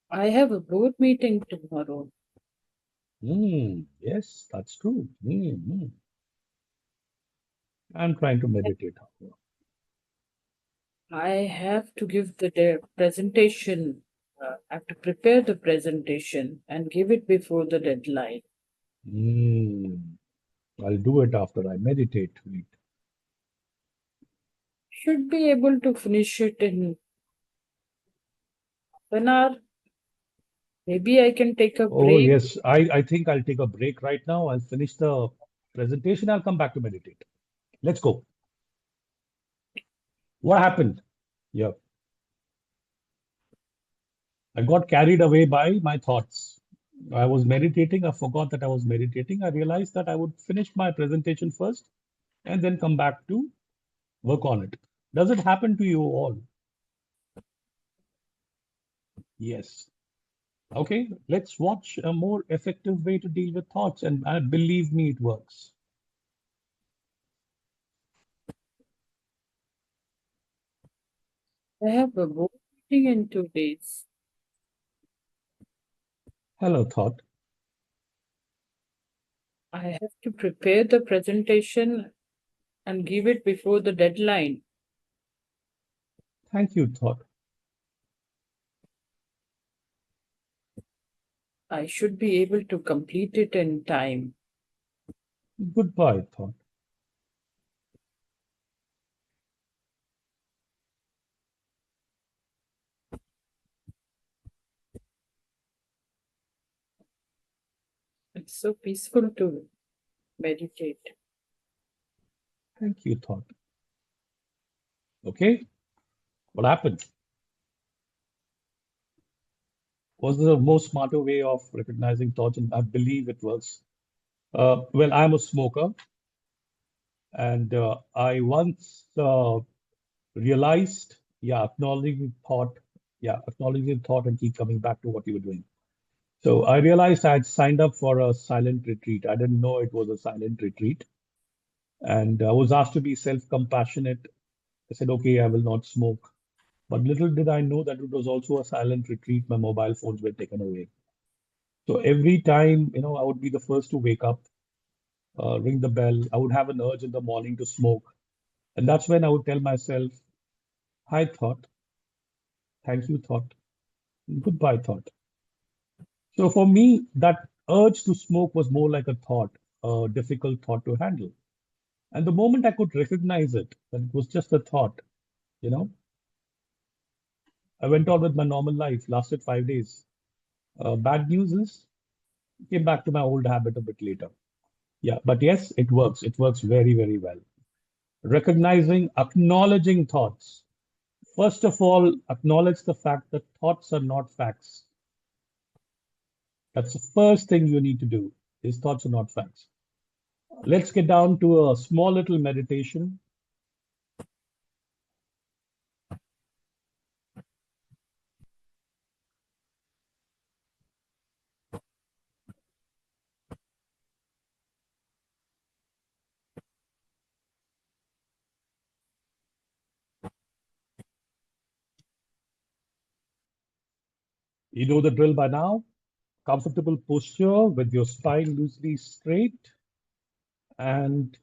I have a board meeting tomorrow. Yes, that's true. I'm trying to meditate. I have to give the presentation. I have to prepare the presentation and give it before the deadline. I'll do it after I meditate. Wait. Should be able to finish it in an hour. Maybe I can take a break. Oh, yes. I think I'll take a break right now. I'll finish the presentation. I'll come back to meditate. Let's go. What happened? Yeah. I got carried away by my thoughts. I was meditating. I forgot that I was meditating. I realized that I would finish my presentation first and then come back to work on it. Does it happen to you all? Yes. Okay, let's watch a more effective way to deal with thoughts, and believe me, it works. I have a board meeting in 2 days. Hello, thought. I have to prepare the presentation and give it before the deadline. Thank you, thought. I should be able to complete it in time. Goodbye, thought. It's so peaceful to meditate. Thank you, thought. Okay, what happened? Was there a more smarter way of recognizing thoughts? And I believe it was. Well, I'm a smoker, and I once realized, yeah, acknowledging thought and keep coming back to what you were doing. So I realized I had signed up for a silent retreat. I didn't know it was a silent retreat. And I was asked to be self-compassionate. I said, okay, I will not smoke. But little did I know that it was also a silent retreat. My mobile phones were taken away. So every time, I would be the first to wake up, ring the bell. I would have an urge in the morning to smoke. And that's when I would tell myself, hi, thought. Thank you, thought. Goodbye, thought. So for me, that urge to smoke was more like a thought, a difficult thought to handle. And the moment I could recognize it, that it was just a thought, you know, I went on with my normal life, lasted 5 days. Bad news is, came back to my old habit a bit later. Yeah, but yes, it works. It works very, very well. Recognizing, acknowledging thoughts. First of all, acknowledge the fact that thoughts are not facts. That's the first thing you need to do, is thoughts are not facts. Let's get down to a small little meditation. You know the drill by now. Comfortable posture with your spine loosely straight and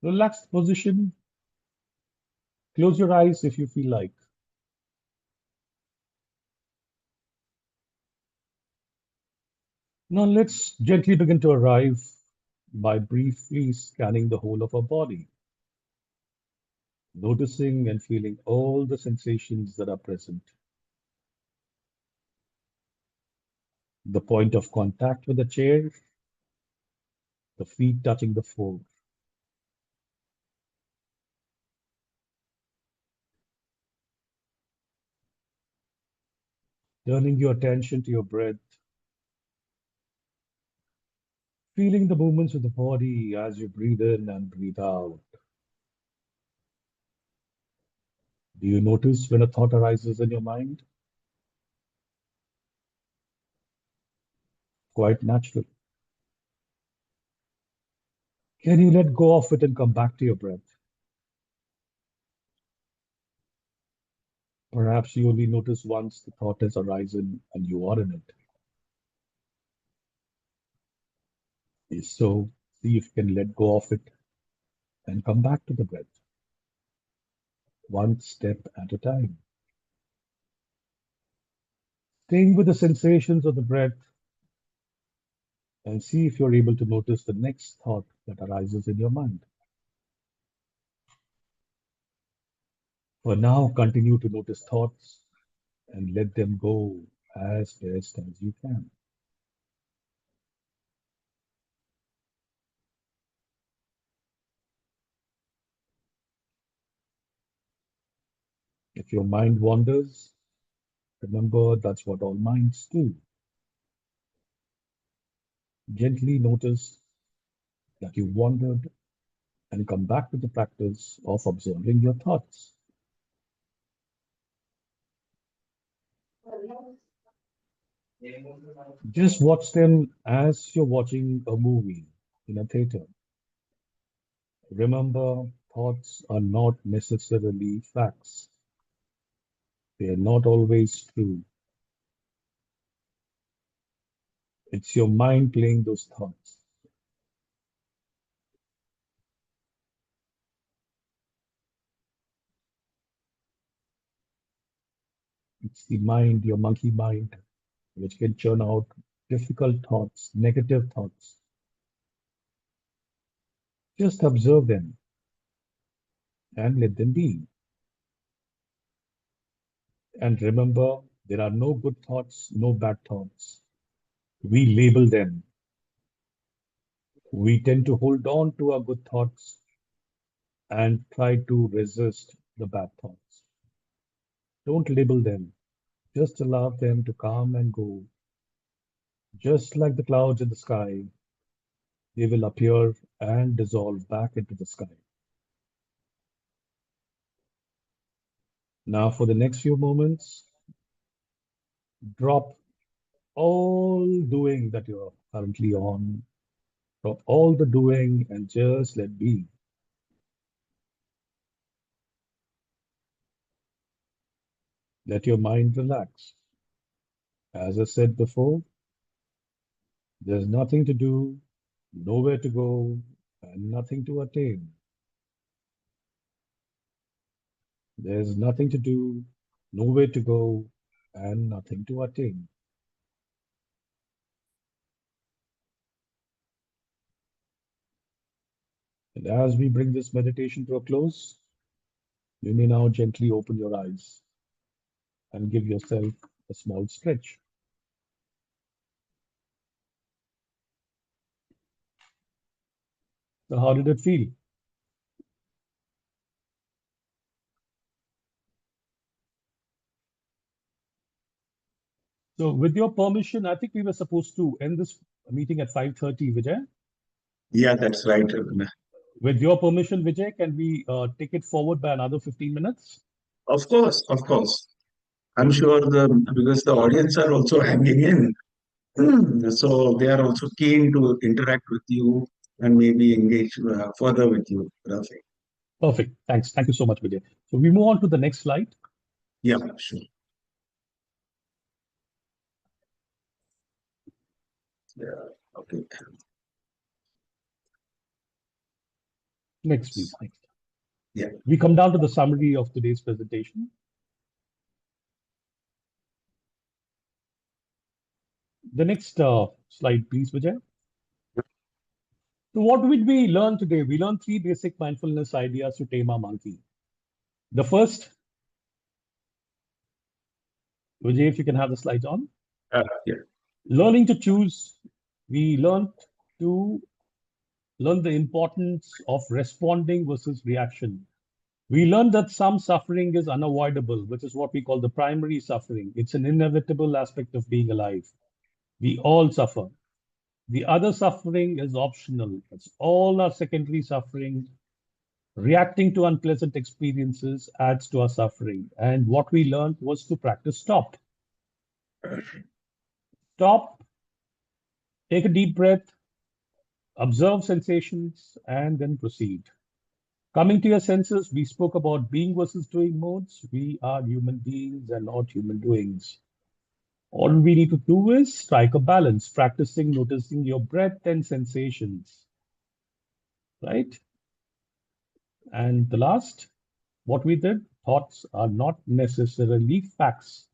relaxed position. Close your eyes if you feel like. Now let's gently begin to arrive by briefly scanning the whole of our body, noticing and feeling all the sensations that are present. The point of contact with the chair, the feet touching the floor. Turning your attention to your breath, feeling the movements of the body as you breathe in and breathe out. Do you notice when a thought arises in your mind? Quite natural. Can you let go of it and come back to your breath? Perhaps you only notice once the thought has arisen and you are in it. So see if you can let go of it and come back to the breath, one step at a time. Staying with the sensations of the breath and see if you're able to notice the next thought that arises in your mind. For now, continue to notice thoughts and let them go as best as you can. If your mind wanders, remember that's what all minds do. Gently notice that you wandered and come back to the practice of observing your thoughts. Just watch them as you're watching a movie in a theater. Remember, thoughts are not necessarily facts. They are not always true. It's your mind playing those thoughts. It's the mind, your monkey mind, which can churn out difficult thoughts, negative thoughts. Just observe them and let them be. And remember, there are no good thoughts, no bad thoughts. We label them. We tend to hold on to our good thoughts and try to resist the bad thoughts. Don't label them. Just allow them to come and go. Just like the clouds in the sky, they will appear and dissolve back into the sky. Now, for the next few moments, drop all doing that you're currently on. Drop all the doing and just let be. Let your mind relax. As I said before, there's nothing to do, nowhere to go, and nothing to attain. There's nothing to do, nowhere to go, and nothing to attain. And as we bring this meditation to a close, you may now gently open your eyes and give yourself a small stretch. So, how did it feel? So, with your permission, I think we were supposed to end this meeting at 5:30, Vijay. Yeah, that's right. With your permission, Vijay, can we take it forward by another 15 minutes? Of course, of course. I'm sure because the audience are also hanging in. So they are also keen to interact with you and maybe engage further with you, Rafi. Perfect. Thanks. Thank you so much, Vijay. So, we move on to the next slide. Yeah, sure. Yeah, okay. Next, please. Next. Yeah. We come down to the summary of today's presentation. The next slide, please, Vijay. So what did we learn today? We learned three basic mindfulness ideas to tame our monkey. The first, Vijay, if you can have the slides on. Yeah. Learning to choose. We learned to learn the importance of responding versus reaction. We learned that some suffering is unavoidable, which is what we call the primary suffering. It's an inevitable aspect of being alive. We all suffer. The other suffering is optional. It's all our secondary suffering. Reacting to unpleasant experiences adds to our suffering. And what we learned was to practice stop. Stop, take a deep breath, observe sensations, and then proceed. Coming to your senses, we spoke about being versus doing modes. We are human beings and not human doings. All we need to do is strike a balance, practicing noticing your breath and sensations. Right? And the last, what we did, thoughts are not necessarily facts.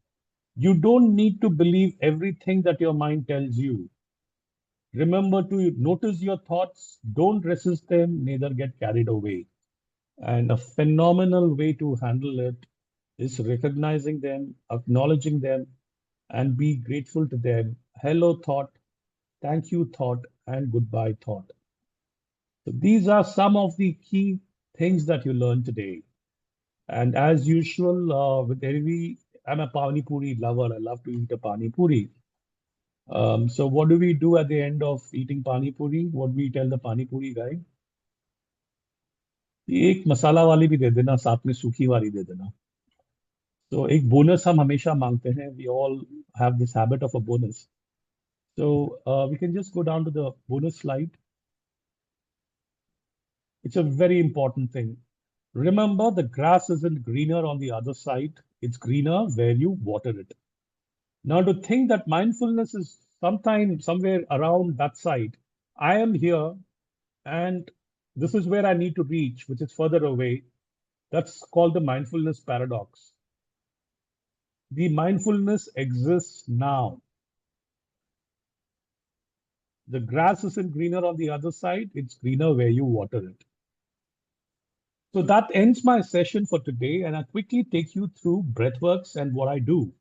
You don't need to believe everything that your mind tells you. Remember to notice your thoughts, don't resist them, neither get carried away. And a phenomenal way to handle it is recognizing them, acknowledging them, and be grateful to them. Hello, thought, thank you, thought, and goodbye, thought. So these are some of the key things that you learned today. And as usual, with every, I'm a pani puri lover. I love to eat a pani puri. So what do we do at the end of eating pani puri? What we tell the pani puri guy? एक मसाला वाली भी दे देना, साथ में सूखी वाली दे देना. So एक bonus हम हमेशा मांगते हैं. We all have this habit of a bonus. So we can just go down to the bonus slide. It's a very important thing. Remember, the grass isn't greener on the other side. It's greener where you water it. Now, to think that mindfulness is sometime somewhere around that side, I am here and this is where I need to reach, which is further away. That's called the mindfulness paradox. The mindfulness exists now. The grass isn't greener on the other side, it's greener where you water it. So that ends my session for today, and I'll quickly take you through Breathworks and what I do.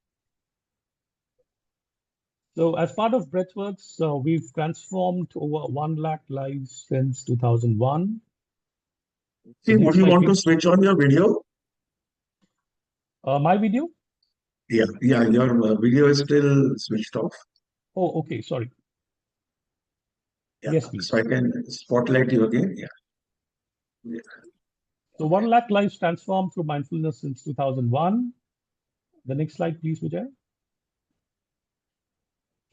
So as part of Breathworks, we've transformed over 1 lakh lives since 2001. See, would you want to switch on your video? My video? Yeah, your video is still switched off. Oh, okay, sorry. Yeah, Yes, please. so I can spotlight you again. Yeah. So 1 lakh lives transformed through mindfulness since 2001. The next slide, please, Vijay.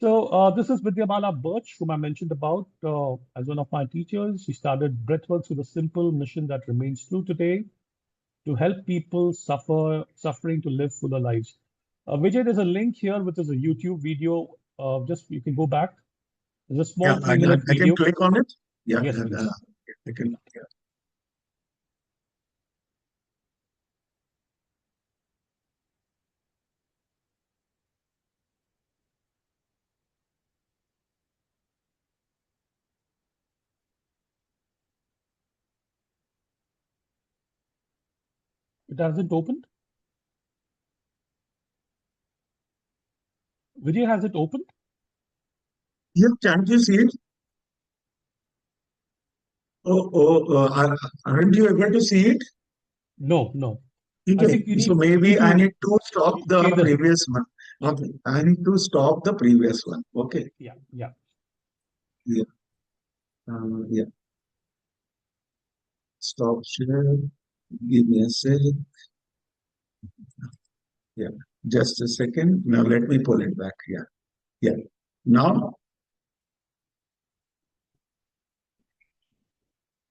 So this is Vidyamala Birch, whom I mentioned about as one of my teachers. She started Breathworks with a simple mission that remains true today, to help people suffering to live fuller lives. Vijay, there's a link here, which is a YouTube video. Just you can go back. There's a small 3-minute I video. can click on it. Yeah, yes, please. I can. Yeah. It hasn't opened. Vijay, has it opened? Yeah, can't you see it? Aren't you able to see it? No. I Okay, think you so need maybe I need to stop the share the. previous one. Okay, I need to stop the previous one. Okay. Yeah. Yeah. Yeah. Stop share. Give me a second. Yeah. Just a second. Now let me pull it back. Yeah. Now,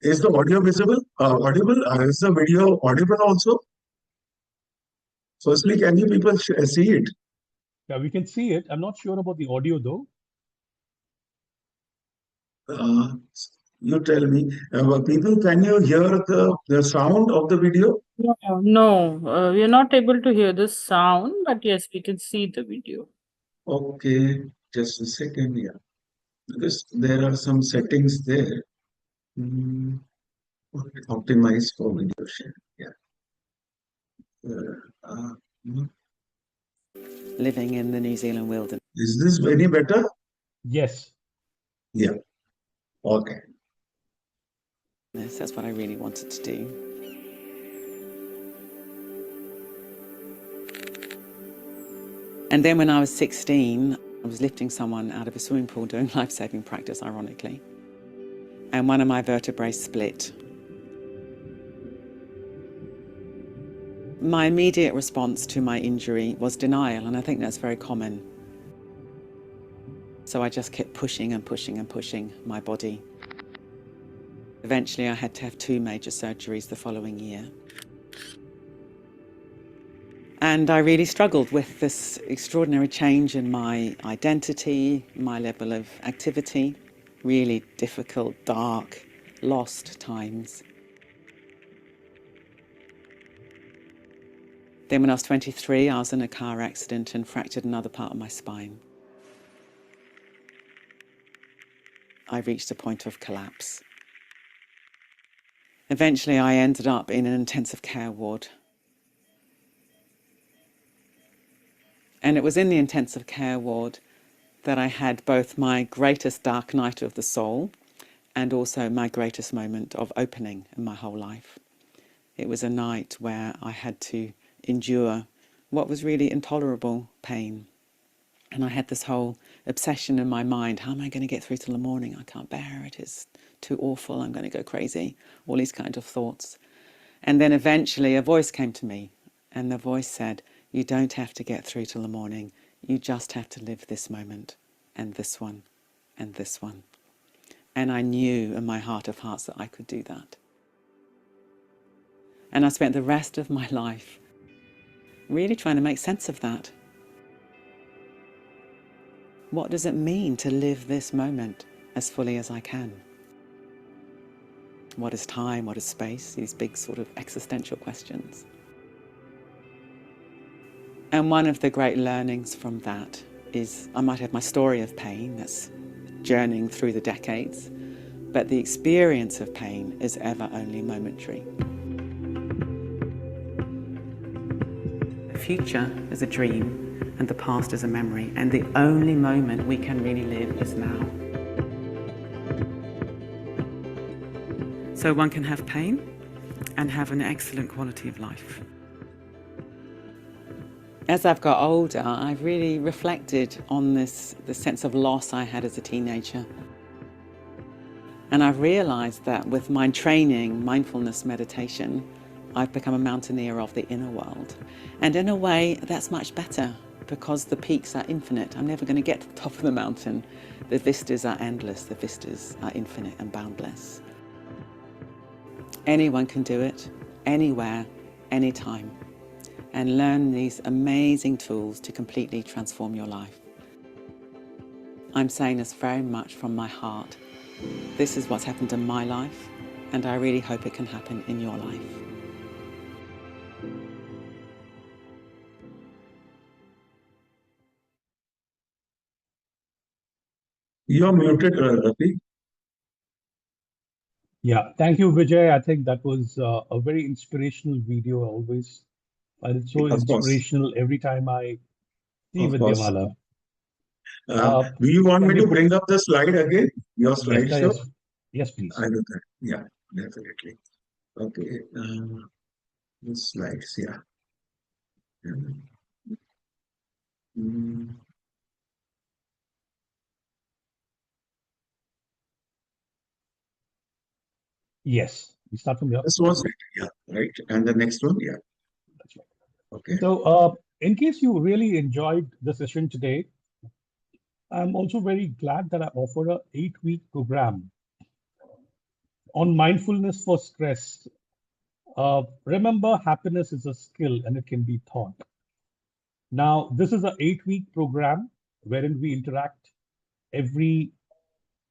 is the audio visible? Audible? Is the video audible also? Firstly, can you people see it? Yeah, we can see it. I'm not sure about the audio though. Uh, you tell me. People, can you hear the sound of the video? No, we are not able to hear the sound, but yes, we can see the video. Okay, just a second. Yeah. Because there are some settings there. Optimize for video share. Yeah. Mm. Living in the New Zealand wilderness. Is this any better? Yes. Yeah. Okay. That's what I really wanted to do. And then when I was 16, I was lifting someone out of a swimming pool doing life-saving practice, ironically. And one of my vertebrae split. My immediate response to my injury was denial, and I think that's very common. So I just kept pushing and pushing and pushing my body. Eventually I had to have 2 major surgeries the following year. And I really struggled with this extraordinary change in my identity, my level of activity, really difficult, dark, lost times. Then when I was 23, I was in a car accident and fractured another part of my spine. I reached a point of collapse. Eventually I ended up in an intensive care ward. And it was in the intensive care ward that I had both my greatest dark night of the soul and also my greatest moment of opening in my whole life. It was a night where I had to endure what was really intolerable pain. And I had this whole obsession in my mind. How am I going to get through till the morning? I can't bear it. It's too awful. I'm going to go crazy. All these kind of thoughts. And then eventually a voice came to me. And the voice said, you don't have to get through till the morning. You just have to live this moment and this one and this one. And I knew in my heart of hearts that I could do that. And I spent the rest of my life really trying to make sense of that. What does it mean to live this moment as fully as I can? What is time? What is space? These big sort of existential questions. And one of the great learnings from that is I might have my story of pain that's journeying through the decades, but the experience of pain is ever only momentary. The future is a dream and the past is a memory, and the only moment we can really live is now. So one can have pain and have an excellent quality of life. As I've got older, I've really reflected on the sense of loss I had as a teenager. And I've realized that with my training, mindfulness meditation, I've become a mountaineer of the inner world. And in a way, that's much better because the peaks are infinite. I'm never going to get to the top of the mountain. The vistas are endless. The vistas are infinite and boundless. Anyone can do it, anywhere, anytime, and learn these amazing tools to completely transform your life. I'm saying this very much from my heart. This is what's happened in my life, and I really hope it can happen in your life. You're muted, Rafi. Yeah, thank you, Vijay. I think that was a very inspirational video always. And it's so Of course, inspirational every time I see of course. Vidyamala. Do you want Can me we to put, bring up the slide again? Your yes, slideshow? yes, yes, please. I do that. Yeah, definitely. Okay. The slides, yeah. Mm, Yes, we start from here. This was it, yeah, right. And the next one, yeah. That's right. Okay. So, in case you really enjoyed the session today, I'm also very glad that I offer a 8-week program on mindfulness for stress. Remember, happiness is a skill and it can be taught. Now, this is an 8-week program wherein we interact every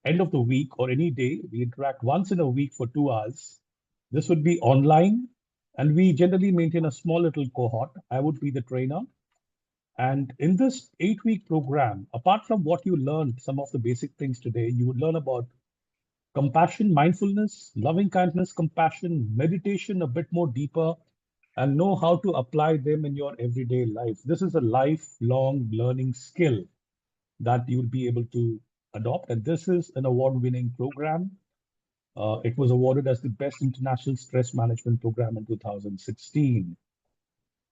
end of the week or any day. We interact once in a week for 2 hours. This would be online, and we generally maintain a small little cohort. I would be the trainer. And in this 8-week program, apart from what you learned, some of the basic things today, you would learn about compassion, mindfulness, loving kindness, compassion, meditation a bit more deeper, and know how to apply them in your everyday life. This is a lifelong learning skill that you'll be able to adopt. And this is an award-winning program. It was awarded as the best international stress management program in 2016.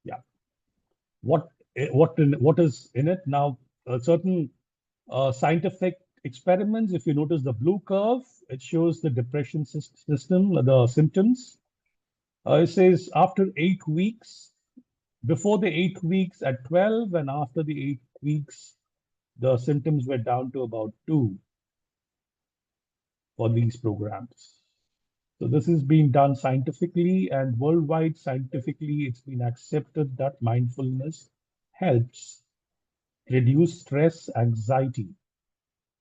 Yeah. What is in it now? Certain scientific experiments. If you notice the blue curve, it shows the depression system, the symptoms. It says after 8 weeks, before the 8 weeks at 12, and after the 8 weeks, the symptoms were down to about 2 for these programs. So this is being done scientifically, and worldwide scientifically, it's been accepted that mindfulness helps reduce stress, anxiety,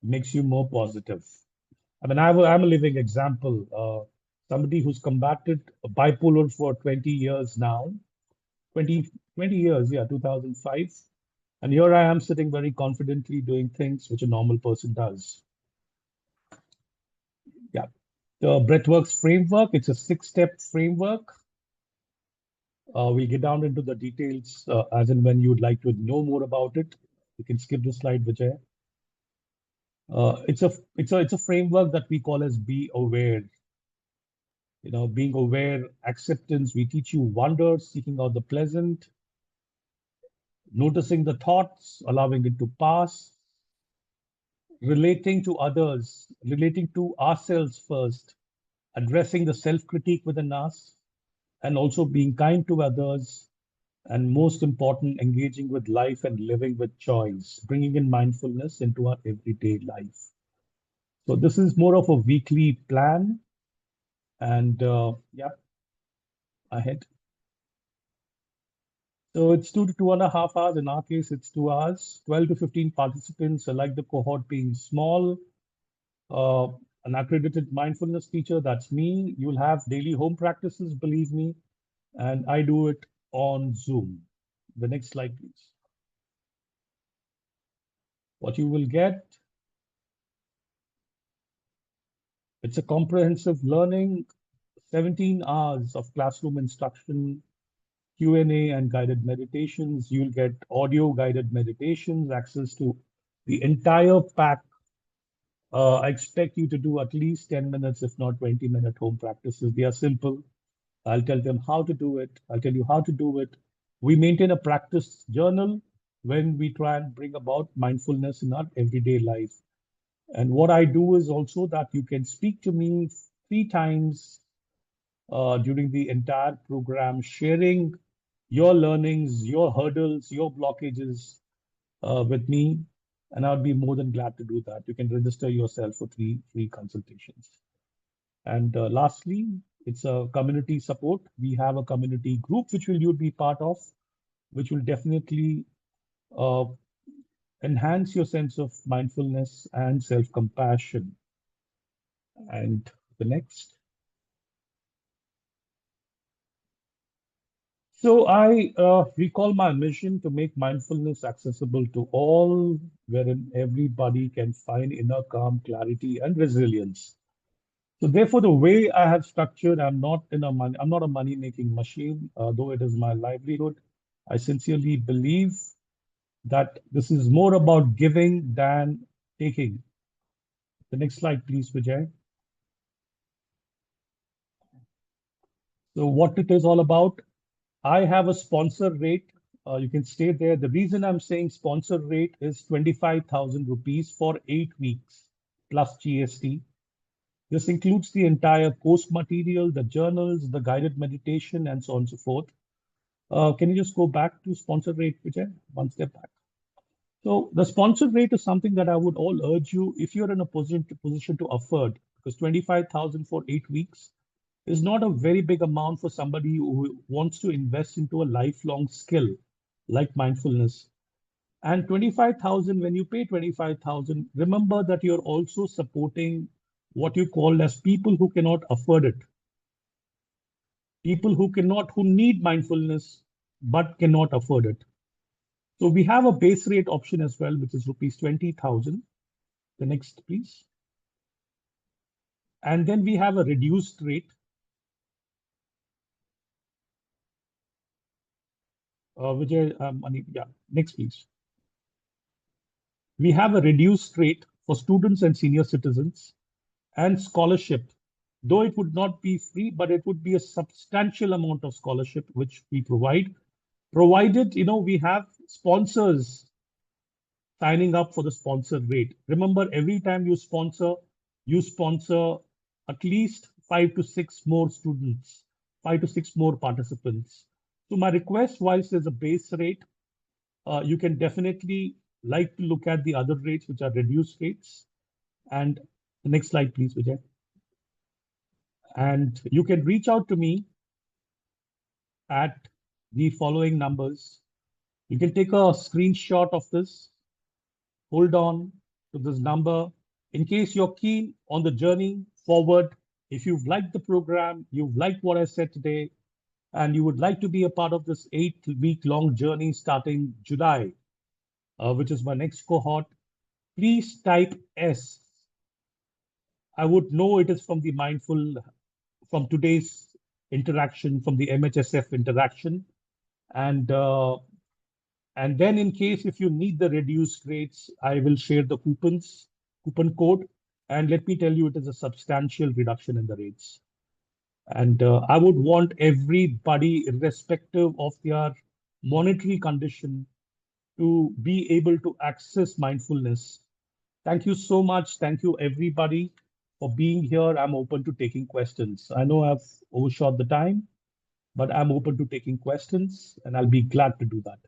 makes you more positive. I mean, I'm a living example. Somebody who's combated bipolar for 20 years now, 20 years, yeah, 2005. And here I am sitting very confidently doing things which a normal person does. Yeah. The Breathworks framework, it's a 6-step framework. We get down into the details as and when you'd like to know more about it. You can skip the slide, Vijay. It's a framework that we call as be aware. You know, being aware, acceptance. We teach you wonder, seeking out the pleasant, noticing the thoughts, allowing it to pass, relating to others, relating to ourselves first, addressing the self-critique within us, and also being kind to others, and most important, engaging with life and living with choice, bringing in mindfulness into our everyday life. So this is more of a weekly plan, and yeah, ahead. So it's 2 to 2.5 hours. In our case, it's 2 hours. 12 to 15 participants. I like the cohort being small. Uh, an accredited mindfulness teacher, that's me. You'll have daily home practices, believe me, and I do it on Zoom. The next slide, please. What you will get, it's a comprehensive learning, 17 hours of classroom instruction, Q&A and guided meditations. You'll get audio guided meditations, access to the entire pack. I expect you to do at least 10 minutes, if not 20-minute home practices. They are simple. I'll tell them how to do it. I'll tell you how to do it. We maintain a practice journal when we try and bring about mindfulness in our everyday life. And what I do is also that you can speak to me 3 times during the entire program, sharing your learnings, your hurdles, your blockages with me. And I'd be more than glad to do that. You can register yourself for 3 free consultations. And lastly, it's a community support. We have a community group which will you be part of, which will definitely uh, enhance your sense of mindfulness and self-compassion. And the next. So I recall my mission to make mindfulness accessible to all, wherein everybody can find inner calm, clarity, and resilience. So therefore, the way I have structured, I'm not a money-making machine, though it is my livelihood. I sincerely believe that this is more about giving than taking. The next slide, please, Vijay. So what it is all about, I have a sponsor rate. You can stay there. The reason I'm saying sponsor rate is 25,000 rupees for 8 weeks plus GST. This includes the entire course material, the journals, the guided meditation, and so on and so forth. Can you just go back to sponsor rate, Vijay? One step back. So the sponsor rate is something that I would all urge you if you're in a position to afford, because 25,000 for 8 weeks is not a very big amount for somebody who wants to invest into a lifelong skill like mindfulness. And 25,000, when you pay 25,000, remember that you're also supporting what you call as people who cannot afford it. People who need mindfulness but cannot afford it. So we have a base rate option as well, which is rupees 20,000. The next, please. And then we have a reduced rate, which is, yeah, next, please. We have a reduced rate for students and senior citizens and scholarship, though it would not be free, but it would be a substantial amount of scholarship which we provide, provided, we have sponsors signing up for the sponsor rate. Remember, every time you sponsor at least 5 to 6 more students, 5 to 6 more participants. So my request, whilst there's a base rate, you can definitely like to look at the other rates, which are reduced rates. And the next slide, please, Vijay. And you can reach out to me at the following numbers. You can take a screenshot of this, hold on to this number. In case you're keen on the journey forward, if you've liked the program, you've liked what I said today, and you would like to be a part of this 8-week-long journey starting July, which is my next cohort, please type S. I would know it is from the from today's interaction, from the MHSF interaction. And then in case if you need the reduced rates, I will share the coupon code. And let me tell you, it is a substantial reduction in the rates. And I would want everybody, irrespective of their monetary condition, to be able to access mindfulness. Thank you so much. Thank you, everybody, for being here. I'm open to taking questions. I know I've overshot the time, but I'm open to taking questions, and I'll be glad to do that.